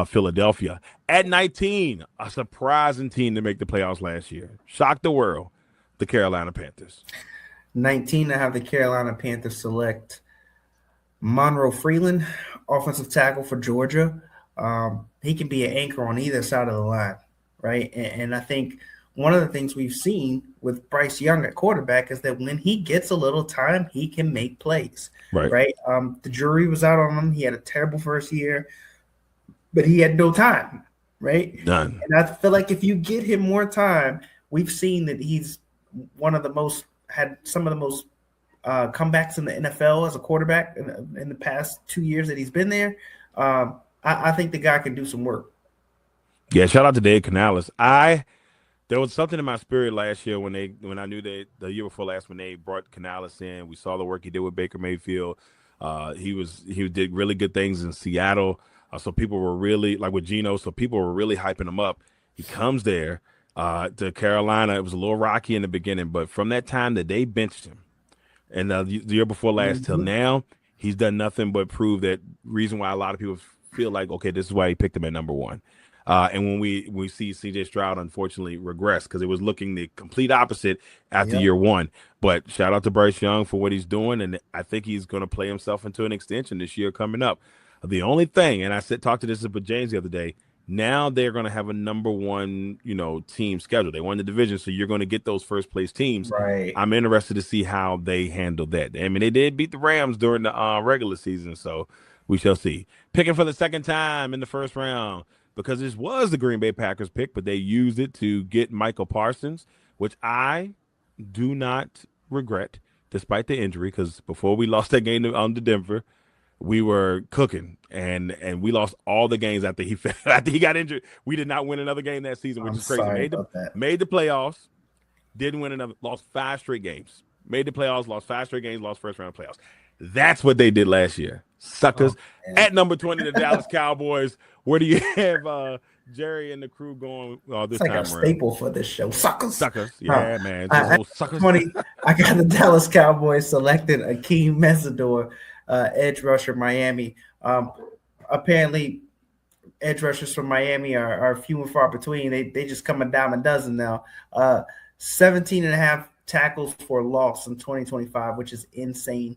[SPEAKER 1] Philadelphia. At 19, a surprising team to make the playoffs last year. Shocked the world, the Carolina Panthers.
[SPEAKER 2] 19, I have the Carolina Panthers select Monroe Freeland, offensive tackle for Georgia. He can be an anchor on either side of the line, right? And I think one of the things we've seen with Bryce Young at quarterback is that when he gets a little time, he can make plays, right? The jury was out on him. He had a terrible first year, but he had no time, right?
[SPEAKER 1] None.
[SPEAKER 2] And I feel like if you get him more time we've seen that he's had some of the most comebacks in the NFL as a quarterback in the past 2 years that he's been there. I think the guy can do some work.
[SPEAKER 1] Yeah, shout out to Dave Canales. There was something in my spirit last year when I knew that the year before last when they brought Canales in. We saw the work he did with Baker Mayfield. He did really good things in Seattle. So people were really like with Geno. So people were really hyping him up. He comes there to Carolina. It was a little rocky in the beginning, but from that time that they benched him, and the year before last till
[SPEAKER 2] Mm-hmm.
[SPEAKER 1] now, he's done nothing but prove that reason why a lot of people feel like, okay, this is why he picked him at number one. And when we see CJ Stroud unfortunately regress because it was looking the complete opposite after
[SPEAKER 2] Yep.
[SPEAKER 1] year one. But shout out to Bryce Young for what he's doing, and I think he's going to play himself into an extension this year coming up. The only thing, and I talked to this with James the other day. Now they're going to have a number one, team schedule. They won the division, so you're going to get those first place teams.
[SPEAKER 2] Right.
[SPEAKER 1] I'm interested to see how they handle that. I mean, they did beat the Rams during the regular season, so we shall see. Picking for the second time in the first round because this was the Green Bay Packers pick, but they used it to get Michael Parsons, which I do not regret, despite the injury. Because before we lost that game to Denver, we were cooking, and we lost all the games after after he got injured. We did not win another game that season, which
[SPEAKER 2] I'm
[SPEAKER 1] is crazy.
[SPEAKER 2] sorry about that.
[SPEAKER 1] Made the playoffs, didn't win another, lost 5 straight games. Made the playoffs, lost 5 straight games, lost first round playoffs. That's what they did last year. Suckers. At number 20, the Dallas Cowboys. Where do you have Jerry and the crew going this
[SPEAKER 2] It's like
[SPEAKER 1] time
[SPEAKER 2] a
[SPEAKER 1] around?
[SPEAKER 2] staple for this show. Suckers.
[SPEAKER 1] Suckers. Yeah, man. Suckers.
[SPEAKER 2] 20, I got the Dallas Cowboys selected Akeem Mesidor, edge rusher, Miami. Apparently, edge rushers from Miami are few and far between. They just come a dime a dozen now. 17 and a half tackles for loss in 2025, which is insane.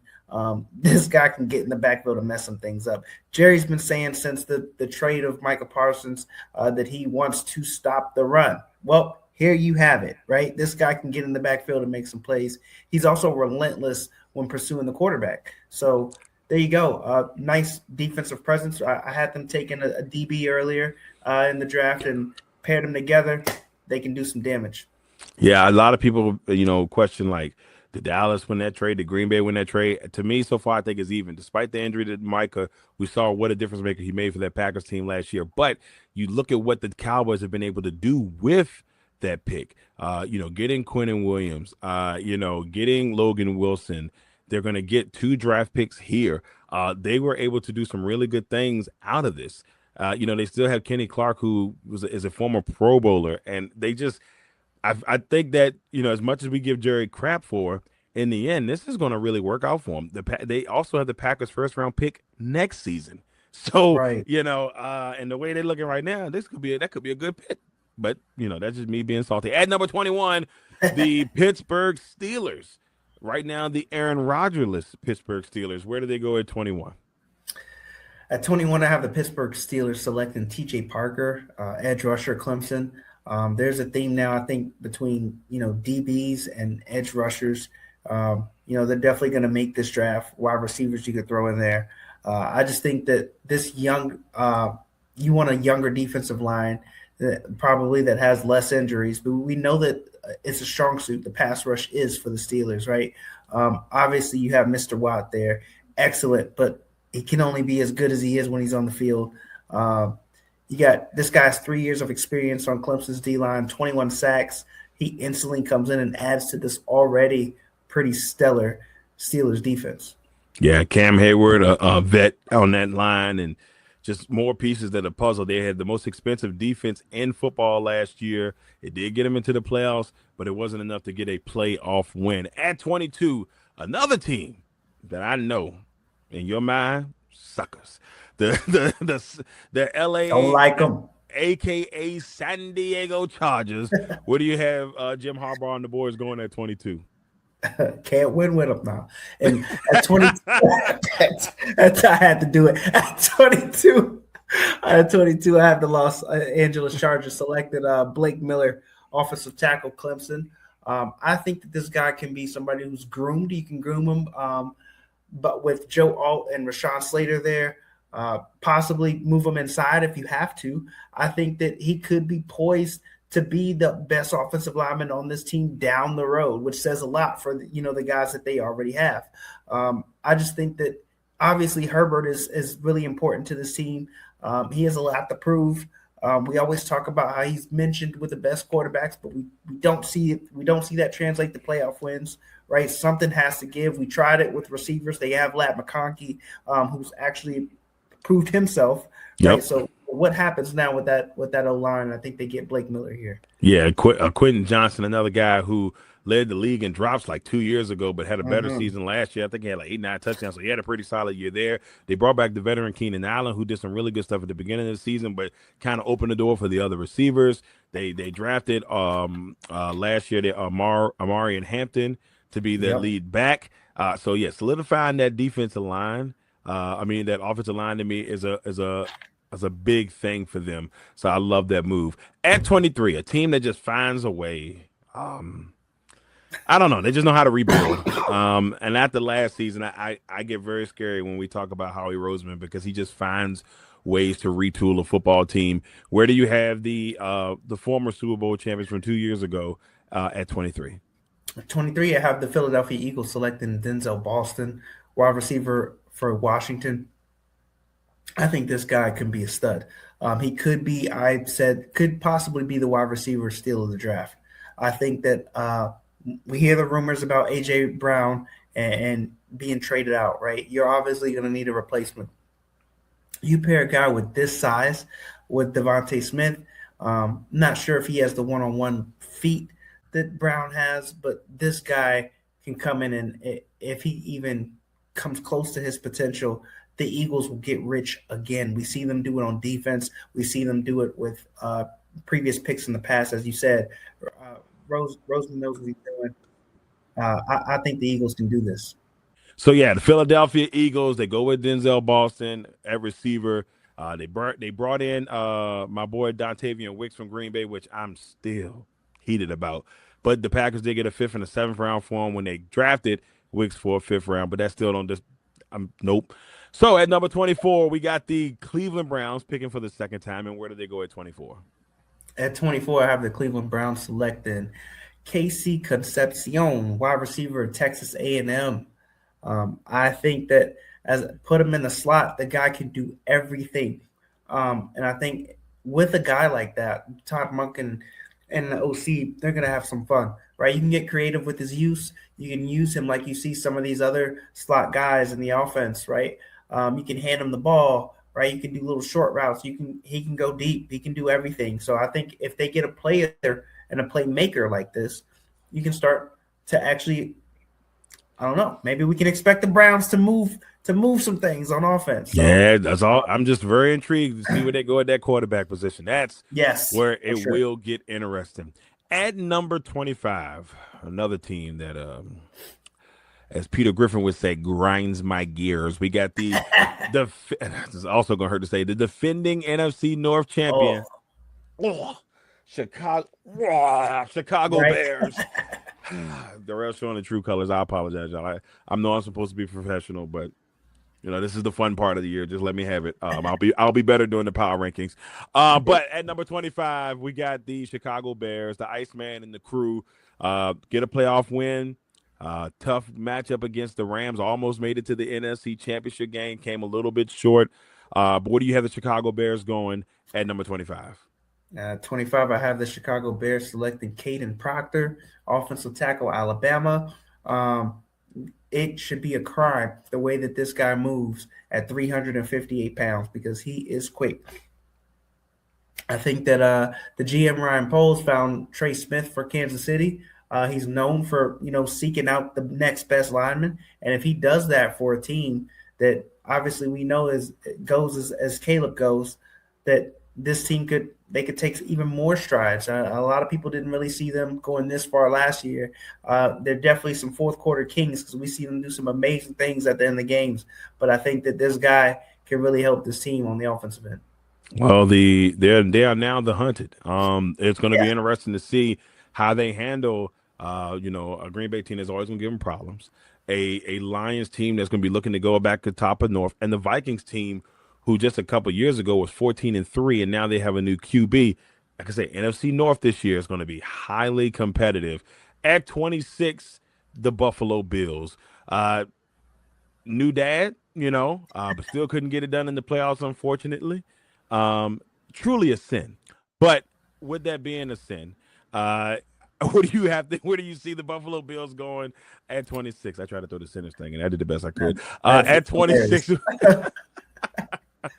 [SPEAKER 2] This guy can get in the backfield and mess some things up. Jerry's been saying since the trade of Michael Parsons that he wants to stop the run. Well, here you have it, right? This guy can get in the backfield and make some plays. He's also relentless when pursuing the quarterback. So there you go. Nice defensive presence. I had them taking a DB earlier in the draft and paired them together. They can do some damage.
[SPEAKER 1] Yeah, a lot of people, question like, did Dallas win that trade? Did Green Bay win that trade? To me, so far, I think it's even. Despite the injury to Micah, we saw what a difference maker he made for that Packers team last year. But you look at what the Cowboys have been able to do with that pick. Getting Quinnen Williams, getting Logan Wilson. They're going to get 2 draft picks here. They were able to do some really good things out of this. They still have Kenny Clark, who is a former Pro Bowler, and they just – I think that, as much as we give Jerry crap for, in the end, this is going to really work out for him. They also have the Packers' first-round pick next season. So,
[SPEAKER 2] Right.
[SPEAKER 1] and the way they're looking right now, that could be a good pick. But, that's just me being salty. At number 21, the Pittsburgh Steelers. Right now, the Aaron Rodgers-less Pittsburgh Steelers. Where do they go at 21?
[SPEAKER 2] At 21, I have the Pittsburgh Steelers selecting T.J. Parker, edge rusher, Clemson. There's a theme now, I think, between, DBs and edge rushers. They're definitely going to make this draft. Wide receivers you could throw in there. I just think that this you want a younger defensive line probably that has less injuries. But we know that it's a strong suit. The pass rush is for the Steelers, right? Obviously, you have Mr. Watt there. Excellent, but he can only be as good as he is when he's on the field. You got this guy's 3 years of experience on Clemson's D-line, 21 sacks. He instantly comes in and adds to this already pretty stellar Steelers defense.
[SPEAKER 1] Yeah, Cam Hayward, a vet on that line, and just more pieces that are puzzle. They had the most expensive defense in football last year. It did get them into the playoffs, but it wasn't enough to get a playoff win. At 22, another team that I know in your mind, suckers. The LA
[SPEAKER 2] Don't like them,
[SPEAKER 1] aka San Diego Chargers. Where do you have Jim Harbaugh on the boards going at 22?
[SPEAKER 2] Can't win with them now. And at 22, that's I had to do it. At 22, I have the Los Angeles Chargers selected Blake Miller, offensive tackle, Clemson. I think that this guy can be somebody who's groomed. You can groom him, but with Joe Alt and Rashawn Slater there, possibly move him inside if you have to. I think that he could be poised to be the best offensive lineman on this team down the road, which says a lot for the guys that they already have. I just think that obviously Herbert is really important to this team. He has a lot to prove. We always talk about how he's mentioned with the best quarterbacks, but we don't see it. We don't see that translate to playoff wins, right? Something has to give. We tried it with receivers. They have Lat McConkey, who's actually proved himself, right?
[SPEAKER 1] Yep.
[SPEAKER 2] So what happens now with that O line? I think they get Blake Miller here.
[SPEAKER 1] Yeah, Quentin Johnson, another guy who led the league in drops like 2 years ago, but had a better
[SPEAKER 2] Mm-hmm.
[SPEAKER 1] season last year. I think he had like 8, 9 touchdowns, so he had a pretty solid year there. They brought back the veteran Keenan Allen, who did some really good stuff at the beginning of the season, but kind of opened the door for the other receivers. They drafted last year Amari and Hampton to be their
[SPEAKER 2] Yep.
[SPEAKER 1] lead back. So yeah, solidifying that defensive line. That offensive line to me is a big thing for them. So I love that move. At 23, a team that just finds a way. I don't know. They just know how to rebuild. And after last season, I get very scary when we talk about Howie Roseman because he just finds ways to retool a football team. Where do you have the former Super Bowl champions from 2 years ago at 23?
[SPEAKER 2] 23, I have the Philadelphia Eagles selecting Denzel Boston, wide receiver for Washington. I think this guy can be a stud. He could be, I said, could possibly be the wide receiver steal of the draft. I think that we hear the rumors about A.J. Brown and being traded out, right? You're obviously going to need a replacement. You pair a guy with this size with Devontae Smith. Not sure if he has the one-on-one feet that Brown has, but this guy can come in and if he even comes close to his potential, the Eagles will get rich again. We see them do it on defense. We see them do it with previous picks in the past, as you said. Roseman knows what he's doing. I think the Eagles can do this.
[SPEAKER 1] So yeah, the Philadelphia Eagles, they go with Denzel Boston at receiver. They brought in my boy Dontavian Wicks from Green Bay, which I'm still heated about. But the Packers did get a fifth and a seventh round for him when they drafted Wicks for a fifth round, but that still don't just nope. So at number 24, we got the Cleveland Browns picking for the second time. And where did they go at 24?
[SPEAKER 2] At 24, I have the Cleveland Browns selecting Casey Concepcion, wide receiver at Texas A&M. I think that as put him in the slot, the guy can do everything. And I think with a guy like that, Todd Monken and the OC, they're going to have some fun, right? You can get creative with his use. You can use him like you see some of these other slot guys in the offense, right? You can hand him the ball, right? You can do little short routes. He can go deep. He can do everything. So I think if they get a player and a playmaker like this, you can start to actually, I don't know, maybe we can expect the Browns to move some things on offense. So,
[SPEAKER 1] Yeah, that's all. I'm just very intrigued to see where they go at that quarterback position. That's
[SPEAKER 2] yes,
[SPEAKER 1] where
[SPEAKER 2] for
[SPEAKER 1] it
[SPEAKER 2] sure.
[SPEAKER 1] will get interesting. At number 25, another team that as Peter Griffin would say, grinds my gears. We got the this is also gonna hurt to say the defending NFC North
[SPEAKER 2] Oh,
[SPEAKER 1] champion, Chicago
[SPEAKER 2] right.
[SPEAKER 1] Bears. Darrell showing the true colors. I apologize, y'all. I know I'm supposed to be professional, but this is the fun part of the year. Just let me have it. I'll be better doing the power rankings. But at number 25, we got the Chicago Bears, the Iceman and the crew. Get a playoff win. Tough matchup against the Rams. Almost made it to the NFC Championship game. Came a little bit short. But where do you have the Chicago Bears going at number 25?
[SPEAKER 2] 25, I have the Chicago Bears selecting Caden Proctor, offensive tackle, Alabama. It should be a crime the way that this guy moves at 358 pounds because he is quick. I think that the GM Ryan Poles found Trey Smith for Kansas City. He's known for seeking out the next best lineman, and if he does that for a team that obviously we know goes as Caleb goes, that this team could take even more strides. A lot of people didn't really see them going this far last year. They're definitely some fourth quarter kings because we see them do some amazing things at the end of the games. But I think that this guy can really help this team on the offensive end.
[SPEAKER 1] Well, they are now the hunted. It's going to be
[SPEAKER 2] Yeah.
[SPEAKER 1] interesting to see how they handle. A Green Bay team that's always going to give them problems. A Lions team that's going to be looking to go back to top of North, and the Vikings team, who just a couple years ago was 14-3, and now they have a new QB. like I say, NFC North this year is going to be highly competitive. At 26, the Buffalo Bills. New dad, but still couldn't get it done in the playoffs, unfortunately. Um, Truly a sin. But with that being a sin, uh, where do you see the Buffalo Bills going at 26? I tried to throw the sinners thing, and I did the best I could.
[SPEAKER 2] That's
[SPEAKER 1] At 26,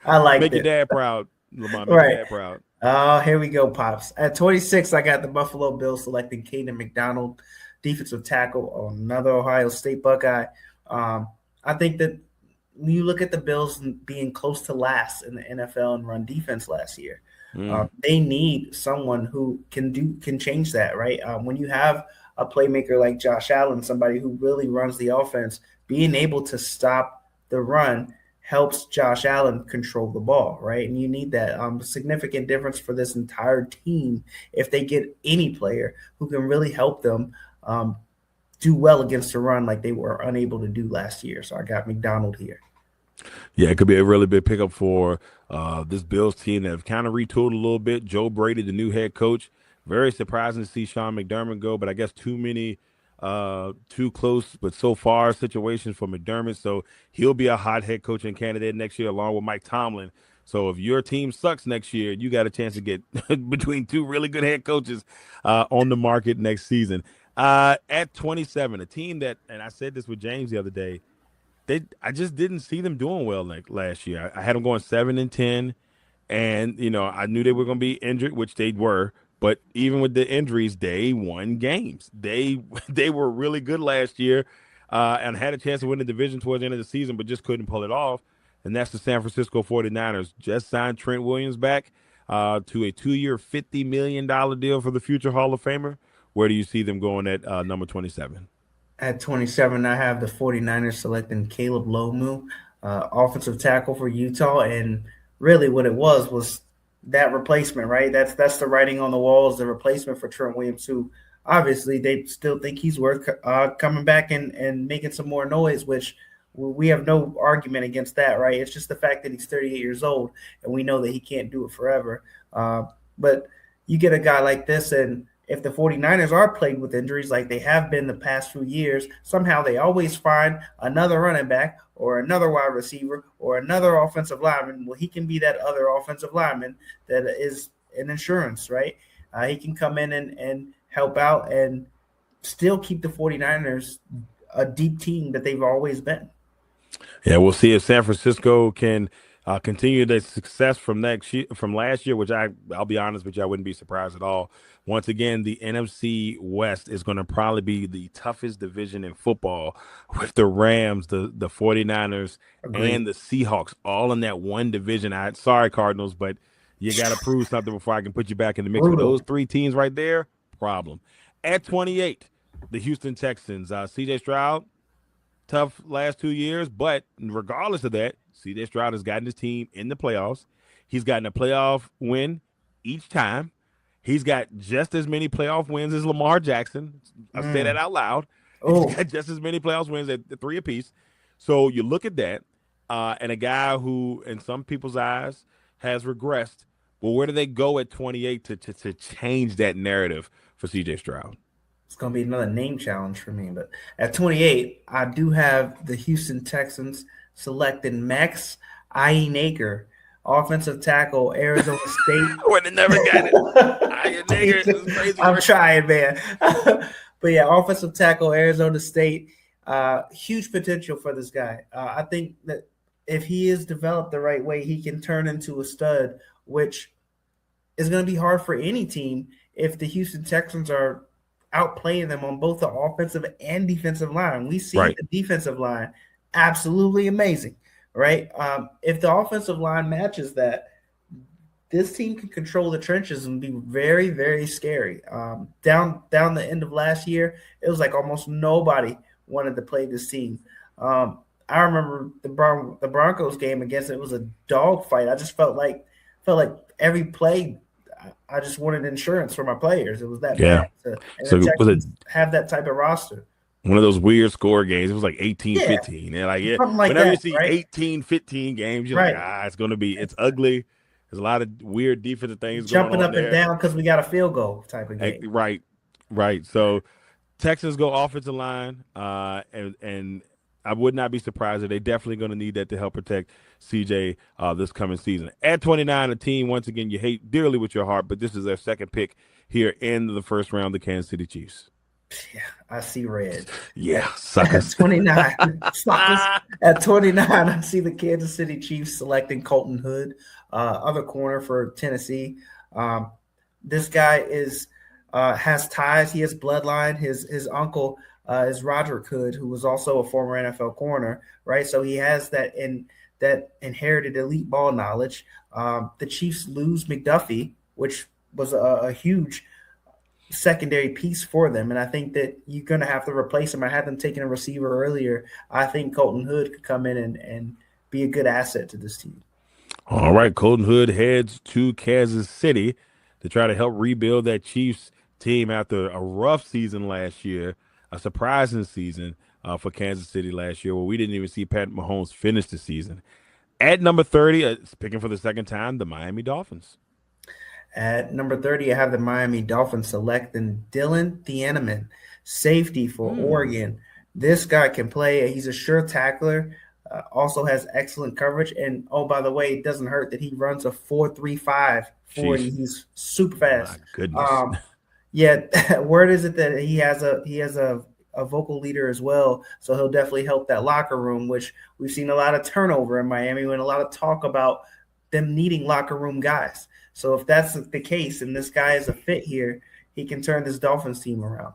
[SPEAKER 2] I liked
[SPEAKER 1] make your
[SPEAKER 2] it.
[SPEAKER 1] dad proud, Lamont. Make your
[SPEAKER 2] Right.
[SPEAKER 1] dad proud.
[SPEAKER 2] Oh, here we go, Pops. At 26, I got the Buffalo Bills selecting Caden McDonald, defensive tackle, another Ohio State Buckeye. I think that when you look at the Bills being close to last in the NFL in run defense last year, they need someone who can change that, right? When you have a playmaker like Josh Allen, somebody who really runs the offense, being able to stop the run helps Josh Allen control the ball, right? And you need that significant difference for this entire team if they get any player who can really help them do well against the run like they were unable to do last year. So I got McDonald here.
[SPEAKER 1] Yeah, it could be a really big pickup for this Bills team that have kind of retooled a little bit. Joe Brady, the new head coach. Very surprising to see Sean McDermott go, but I guess too many, too close, but so far situations for McDermott. So he'll be a hot head coaching candidate next year, along with Mike Tomlin. So if your team sucks next year, you got a chance to get between two really good head coaches on the market next season. At 27, a team that, and I said this with James the other day, I just didn't see them doing well like last year. I had them going 7-10, and I knew they were going to be injured, which they were. But even with the injuries, they won games. They they were really good last year, and had a chance to win the division towards the end of the season, but just couldn't pull it off. And that's the San Francisco 49ers. Just signed Trent Williams back to a 2-year, $50 million deal for the future Hall of Famer. Where do you see them going at number 27?
[SPEAKER 2] At 27, I have the 49ers selecting Caleb Lomu, offensive tackle for Utah. And really what it was that replacement, right? That's the writing on the wall, is the replacement for Trent Williams, who obviously they still think he's worth coming back and making some more noise, which we have no argument against that, right? It's just the fact that he's 38 years old, and we know that he can't do it forever. But you get a guy like this, and if the 49ers are plagued with injuries like they have been the past few years, somehow they always find another running back or another wide receiver or another offensive lineman. Well, he can be that other offensive lineman that is an insurance, right? He can come in and help out and still keep the 49ers a deep team that they've always been.
[SPEAKER 1] Yeah, we'll see if San Francisco can continue their success from from last year, which I'll be honest with you, I wouldn't be surprised at all. Once again, the NFC West is going to probably be the toughest division in football, with the Rams, the 49ers,
[SPEAKER 2] Agreed.
[SPEAKER 1] and the Seahawks all in that one division. Sorry, Cardinals, but you got to prove something before I can put you back in the mix. With
[SPEAKER 2] Brutal.
[SPEAKER 1] those three teams right there, problem. At 28, the Houston Texans, CJ Stroud, tough last 2 years, but regardless of that, CJ Stroud has gotten his team in the playoffs. He's gotten a playoff win each time. He's got just as many playoff wins as Lamar Jackson. I say that out loud. He's got just as many playoff wins at 3 apiece. So you look at that, and a guy who, in some people's eyes, has regressed. Well, where do they go at 28 to change that narrative for CJ Stroud?
[SPEAKER 2] It's going to be another name challenge for me. But at 28, I do have the Houston Texans selecting Max Iyenaker, offensive tackle, Arizona State.
[SPEAKER 1] Would have never got it. Iyenaker is crazy.
[SPEAKER 2] I'm trying, man. But yeah, offensive tackle, Arizona State. Huge potential for this guy. I think that if he is developed the right way, he can turn into a stud, which is going to be hard for any team if the Houston Texans are outplaying them on both the offensive and defensive line. We see the defensive line absolutely amazing, right? If the offensive line matches that, this team can control the trenches and be very, very scary. Down the end of last year, it was like almost nobody wanted to play this team. I remember the Broncos game against it was a dogfight. I just felt like every play, I just wanted insurance for my players. It was that bad. So was it have that type of roster?
[SPEAKER 1] One of those weird score games. It was like 18-15. And
[SPEAKER 2] Something like
[SPEAKER 1] whenever
[SPEAKER 2] that,
[SPEAKER 1] you see
[SPEAKER 2] right?
[SPEAKER 1] 18-15 games, you're like, it's going to be, it's ugly. There's a lot of weird defensive things going
[SPEAKER 2] Jumping
[SPEAKER 1] on
[SPEAKER 2] up and
[SPEAKER 1] there.
[SPEAKER 2] down because we got a field goal type of game.
[SPEAKER 1] Right, right. So Texans go offensive line, and I would not be surprised if they definitely going to need that to help protect CJ this coming season. At 29, a team once again you hate dearly with your heart, but this is their second pick here in the first round, the Kansas City Chiefs.
[SPEAKER 2] Yeah, I see red.
[SPEAKER 1] Yeah,
[SPEAKER 2] At
[SPEAKER 1] suckers.
[SPEAKER 2] 29, suckers. At 29, I see the Kansas City Chiefs selecting Colton Hood, other corner for Tennessee. Um, this guy has ties. He has bloodline. His uncle is Roderick Hood, who was also a former NFL corner, right? So he has that inherited elite ball knowledge. The Chiefs lose McDuffie, which was a huge secondary piece for them. And I think that you're going to have to replace him. I had them taking a receiver earlier. I think Colton Hood could come in and be a good asset to this team.
[SPEAKER 1] All right, Colton Hood heads to Kansas City to try to help rebuild that Chiefs team after a rough season last year, a surprising season for Kansas City last year, where we didn't even see Pat Mahomes finish the season. At number 30, picking for the second time, the Miami Dolphins.
[SPEAKER 2] At number 30, I have the Miami Dolphins selecting Dylan Thieneman, safety for Oregon. This guy can play. He's a sure tackler, also has excellent coverage. And, oh, by the way, it doesn't hurt that he runs a 4.35 40. He's super fast.
[SPEAKER 1] My goodness.
[SPEAKER 2] Yeah, word is it that he has a vocal leader as well, so he'll definitely help that locker room, which we've seen a lot of turnover in Miami and a lot of talk about them needing locker room guys. So if that's the case and this guy is a fit here, he can turn this Dolphins team around.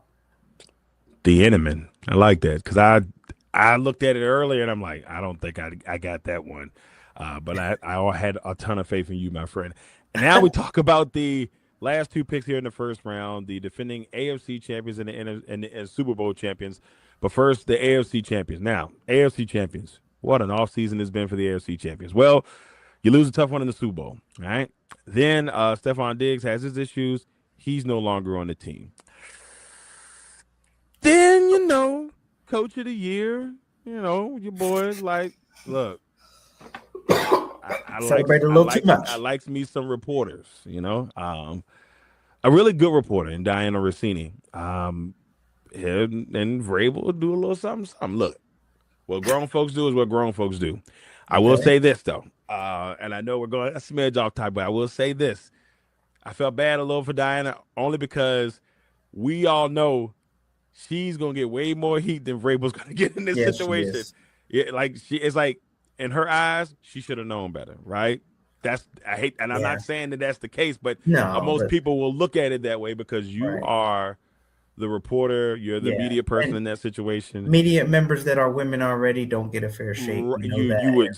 [SPEAKER 1] The Enderman. I like that because I looked at it earlier and I'm like, I don't think I got that one. But I had a ton of faith in you, my friend. And now we talk about the last two picks here in the first round, the defending AFC champions and Super Bowl champions. But first, the AFC champions. Now, AFC champions. What an offseason it's been for the AFC champions. Well, you lose a tough one in the Super Bowl, all right? Then Stephon Diggs has his issues. He's no longer on the team. Then, coach of the year, your boys like, look, I
[SPEAKER 2] Celebrate a little too much.
[SPEAKER 1] I likes me some reporters, a really good reporter in Diana Rossini. Him and Vrabel do a little something. Look, what grown folks do is what grown folks do. I will say this though, and I know we're going a smidge off topic, but I will say this: I felt bad a little for Diana only because we all know she's gonna get way more heat than Vrabel's gonna get in this situation. Yeah, it's like in her eyes, she should have known better, right? I'm not saying that that's the case, but most people will look at it that way because you are the reporter, you're the media person in that situation.
[SPEAKER 2] Media members that are women already don't get a fair shake.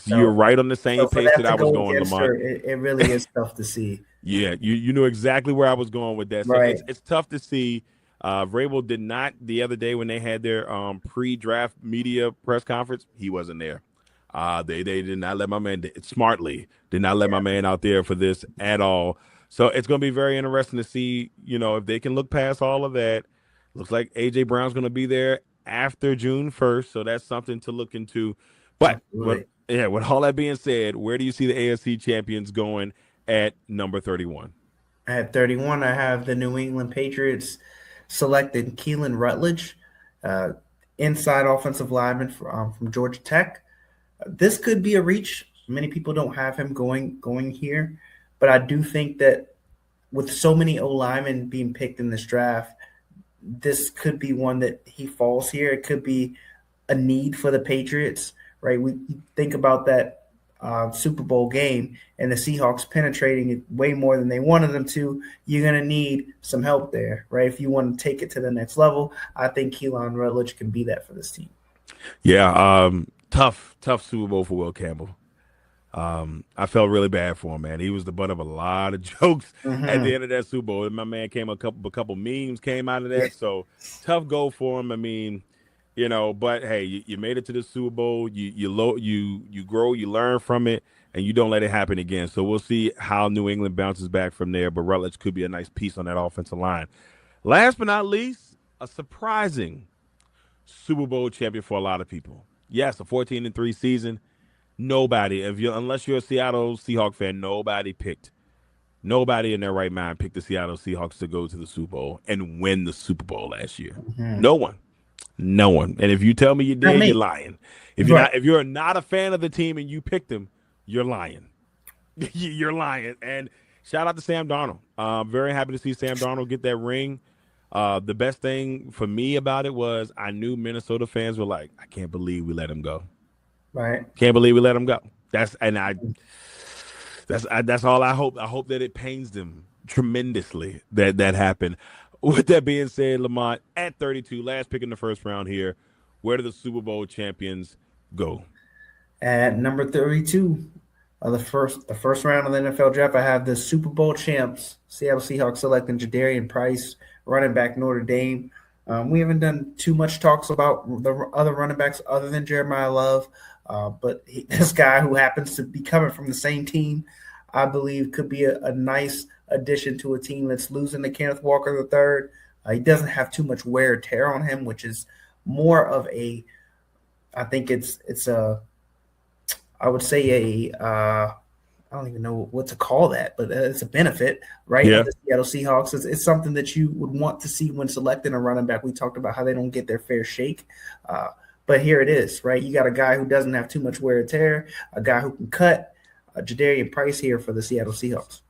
[SPEAKER 1] You're right on the same page that I was going, Lamont.
[SPEAKER 2] It really is tough to see.
[SPEAKER 1] Yeah, you knew exactly where I was going with that. So it's tough to see. Vrabel did not the other day when they had their pre-draft media press conference. He wasn't there. They did not let my man smartly did not let my man out there for this at all. So it's going to be very interesting to see, if they can look past all of that. Looks like AJ Brown's going to be there after June 1st, so that's something to look into. But with all that being said, where do you see the AFC champions going at number 31?
[SPEAKER 2] At 31, I have the New England Patriots selected Keelan Rutledge, inside offensive lineman from Georgia Tech. This could be a reach. Many people don't have him going here, but I do think that with so many O linemen being picked in this draft, this could be one that he falls here. It could be a need for the Patriots, right? We think about that Super Bowl game and the Seahawks penetrating it way more than they wanted them to. You're going to need some help there, right? If you want to take it to the next level, I think Keelan Rutledge can be that for this team.
[SPEAKER 1] Yeah, tough Super Bowl for Will Campbell. I felt really bad for him, man. He was the butt of a lot of jokes at the end of that Super Bowl. And my man came a couple memes came out of that. So tough goal for him. I mean, but hey, you made it to the Super Bowl. You grow, you learn from it, and you don't let it happen again. So we'll see how New England bounces back from there. But Rutledge could be a nice piece on that offensive line. Last but not least, a surprising Super Bowl champion for a lot of people. Yes, a 14-3 season. Nobody, if you unless you're a Seattle Seahawk fan, nobody in their right mind picked the Seattle Seahawks to go to the Super Bowl and win the Super Bowl last year.
[SPEAKER 2] Mhm.
[SPEAKER 1] No one. No one. And if you tell me you
[SPEAKER 2] Not
[SPEAKER 1] did, you're
[SPEAKER 2] me.
[SPEAKER 1] lying.
[SPEAKER 2] Right.
[SPEAKER 1] If you're not a fan of the team and you picked them, you're lying. You're lying. And shout out to Sam Darnold. Very happy to see Sam Darnold get that ring. The best thing for me about it was I knew Minnesota fans were like, I can't believe we let him go.
[SPEAKER 2] Right.
[SPEAKER 1] Can't believe we let him go. That's all I hope. I hope that it pains them tremendously that happened. With that being said, Lamont at 32, last pick in the first round here. Where do the Super Bowl champions go?
[SPEAKER 2] At number 32 of the first round of the NFL draft, I have the Super Bowl champs, Seattle Seahawks, selecting Jadarian Price, running back Notre Dame. We haven't done too much talks about the other running backs other than Jeremiah Love, but this guy who happens to be coming from the same team, I believe, could be a nice addition to a team that's losing to Kenneth Walker III. He doesn't have too much wear and tear on him, which is more of a, I think it's a, I would say I don't even know what to call that, but it's a benefit, right, of
[SPEAKER 1] Yeah.
[SPEAKER 2] the Seattle Seahawks. It's something that you would want to see when selecting a running back. We talked about how they don't get their fair shake, uh, but here it is, right? You got a guy who doesn't have too much wear and tear, a guy who can cut, Jadarian Price here for the Seattle Seahawks.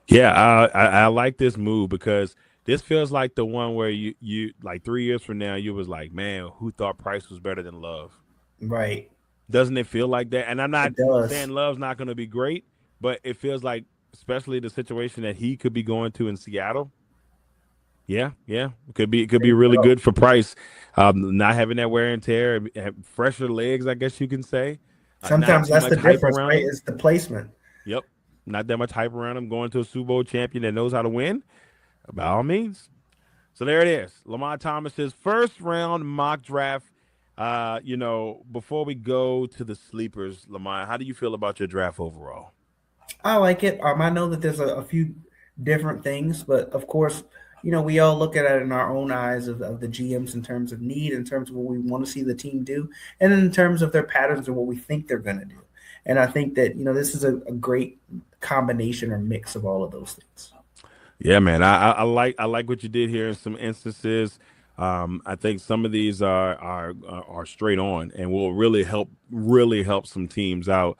[SPEAKER 1] Yeah, I like this move because this feels like the one where you like 3 years from now you was like, man, who thought Price was better than Love?
[SPEAKER 2] Right.
[SPEAKER 1] Doesn't it feel like that? And I'm not
[SPEAKER 2] It does.
[SPEAKER 1] saying Love's not going to be great, but it feels like, especially the situation that he could be going to in Seattle. Yeah, yeah, it could
[SPEAKER 2] There
[SPEAKER 1] be
[SPEAKER 2] you
[SPEAKER 1] really
[SPEAKER 2] go.
[SPEAKER 1] good for Price. Not having that wear and tear, have fresher legs, I guess you can say. Not
[SPEAKER 2] Sometimes
[SPEAKER 1] too
[SPEAKER 2] that's
[SPEAKER 1] much
[SPEAKER 2] the
[SPEAKER 1] hype
[SPEAKER 2] difference,
[SPEAKER 1] around
[SPEAKER 2] right?
[SPEAKER 1] him.
[SPEAKER 2] Is the placement.
[SPEAKER 1] Yep, not that much hype around him. Going to a Super Bowl champion that knows how to win, by all means. So there it is. Lamar Thomas's first round mock draft. Before we go to the sleepers, Lamar, how do you feel about your draft overall?
[SPEAKER 2] I like it. I know that there's a few different things, but of course, we all look at it in our own eyes of the GMs in terms of need, in terms of what we want to see the team do, and in terms of their patterns and what we think they're going to do. And I think that, this is a great combination or mix of all of those things.
[SPEAKER 1] Yeah, man. I like what you did here in some instances. I think some of these are straight on and will really help some teams out.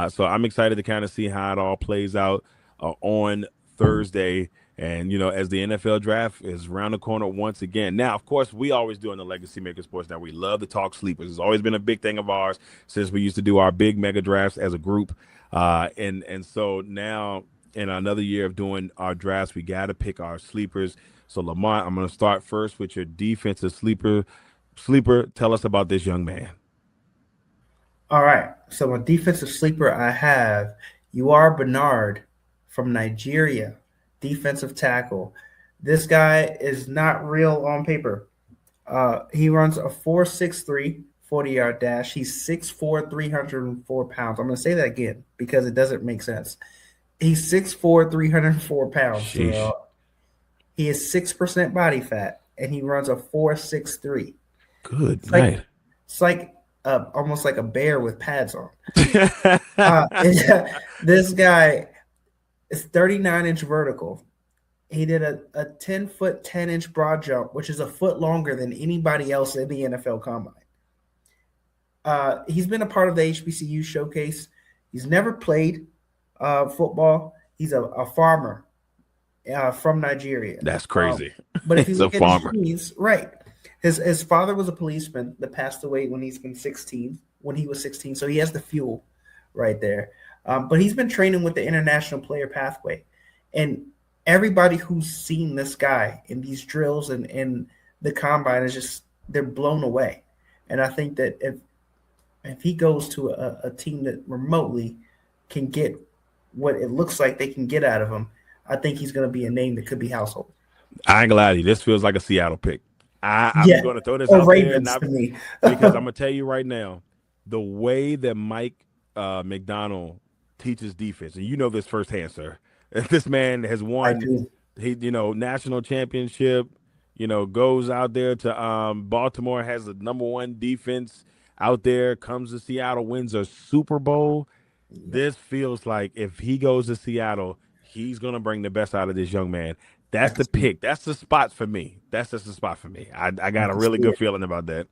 [SPEAKER 1] So I'm excited to kind of see how it all plays out on Thursday. And as the NFL draft is around the corner once again. Now, of course, we always do on the Legacy Maker Sports. Now we love to talk sleepers. It's always been a big thing of ours since we used to do our big mega drafts as a group. And so now in another year of doing our drafts, we got to pick our sleepers. So Lamont, I'm going to start first with your defensive sleeper. Sleeper, tell us about this young man.
[SPEAKER 2] All right. So my defensive sleeper, I have UR Bernard from Nigeria, defensive tackle. This guy is not real on paper. He runs a 4.63 40-yard dash. He's 6'4", 304 pounds. I'm going to say that again because it doesn't make sense. He's 6'4", 304 pounds,
[SPEAKER 1] Sheesh.
[SPEAKER 2] Terrell. He is 6% body fat, and he runs a 4.63.
[SPEAKER 1] Good
[SPEAKER 2] It's like
[SPEAKER 1] night.
[SPEAKER 2] it's like almost like a bear with pads on. Uh, this guy is 39-inch vertical. He did a 10-foot, 10-inch broad jump, which is a foot longer than anybody else in the NFL Combine. He's been a part of the HBCU showcase. He's never played football. He's a farmer from Nigeria.
[SPEAKER 1] That's
[SPEAKER 2] Um,
[SPEAKER 1] crazy.
[SPEAKER 2] but if you
[SPEAKER 1] He's a
[SPEAKER 2] look at his
[SPEAKER 1] farmer.
[SPEAKER 2] genes, right, his father was a policeman that passed away when he's been 16, when he was 16. So he has the fuel right there. But he's been training with the International Player Pathway, and everybody who's seen this guy in these drills and the combine is just they're blown away. And I think that if he goes to a team that remotely can get what it looks like they can get out of him, I think he's going to be a name that could be household.
[SPEAKER 1] I ain't gonna lie to you. This feels like a Seattle pick. I'm
[SPEAKER 2] Yeah,
[SPEAKER 1] going to throw this
[SPEAKER 2] or
[SPEAKER 1] out there,
[SPEAKER 2] Ravens
[SPEAKER 1] not
[SPEAKER 2] to me.
[SPEAKER 1] because I'm gonna tell you right now, the way that Mike McDonald teaches defense, and you know this firsthand, sir. This man has
[SPEAKER 2] I
[SPEAKER 1] won,
[SPEAKER 2] do.
[SPEAKER 1] national championship. Goes out there to Baltimore, has the number one defense. out there, comes to Seattle, wins a Super Bowl. This feels like if he goes to Seattle, he's going to bring the best out of this young man. That's the pick. That's the spot for me. That's just the spot for me. I got a really good feeling about that.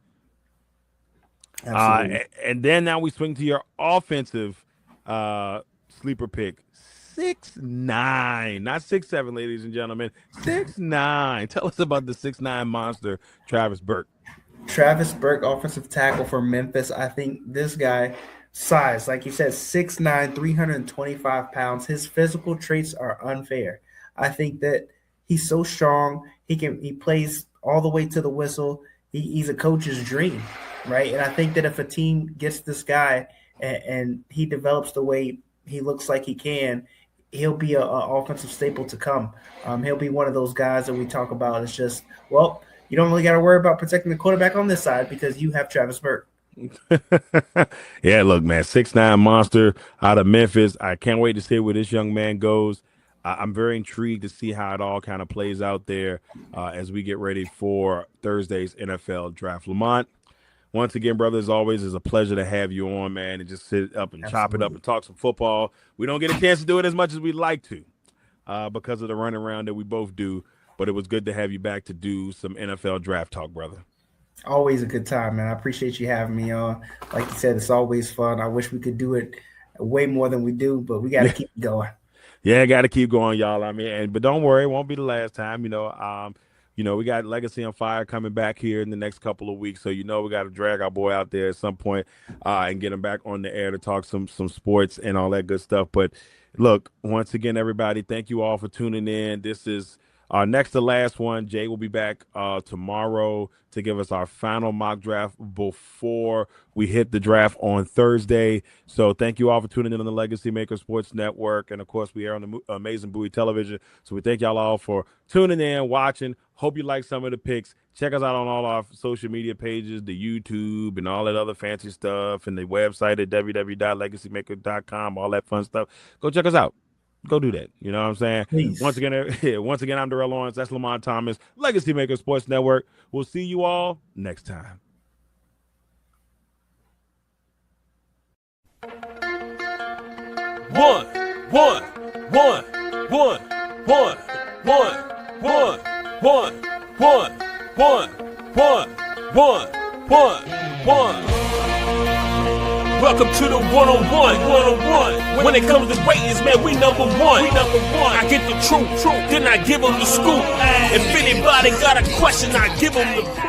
[SPEAKER 2] Absolutely.
[SPEAKER 1] And then now we swing to your offensive sleeper pick. 6'9", not 6'7", ladies and gentlemen. 6'9". Tell us about the 6'9" monster, Travis Burke.
[SPEAKER 2] Travis Burke, offensive tackle for Memphis. I think this guy, size, like you said, 6'9", 325 pounds. His physical traits are unfair. I think that he's so strong. He plays all the way to the whistle. He's a coach's dream, right? And I think that if a team gets this guy and he develops the way he looks like he can, he'll be a offensive staple to come. He'll be one of those guys that we talk about. It's just, well, you don't really got to worry about protecting the quarterback on this side because you have Travis Burke.
[SPEAKER 1] Yeah, look, man, 6'9" monster out of Memphis. I can't wait to see where this young man goes. I'm very intrigued to see how it all kind of plays out there as we get ready for Thursday's NFL draft. Lamont, once again, brother, as always, it's a pleasure to have you on, man, and just sit up and chop it up and talk some football. We don't get a chance to do it as much as we'd like to because of the running around that we both do, but it was good to have you back to do some NFL draft talk, brother.
[SPEAKER 2] Always a good time, man. I appreciate you having me on. Like you said, it's always fun. I wish we could do it way more than we do, but we got to keep going.
[SPEAKER 1] Yeah, got to keep going, y'all. I mean, but don't worry, it won't be the last time. We got Legacy on Fire coming back here in the next couple of weeks, so we got to drag our boy out there at some point and get him back on the air to talk some sports and all that good stuff. But look, once again, everybody, thank you all for tuning in. This is our next to last one. Jay will be back tomorrow to give us our final mock draft before we hit the draft on Thursday. So thank you all for tuning in on the LegacyMaker Sports Network. And, of course, we are on the amazing Bowie Television. So we thank y'all all for tuning in, watching. Hope you like some of the picks. Check us out on all our social media pages, the YouTube and all that other fancy stuff, and the website at www.legacymaker.com, all that fun stuff. Go check us out. Go do that. You know what I'm saying?
[SPEAKER 2] Please.
[SPEAKER 1] Once again, I'm Darrell Owens. That's Lamont Thomas, Legacy Maker Sports Network. We'll see you all next time.
[SPEAKER 3] Welcome to the one-on-one. When it comes to ratings, man, we number one. I get the truth, then I give them the scoop. If anybody got a question, I give them the proof.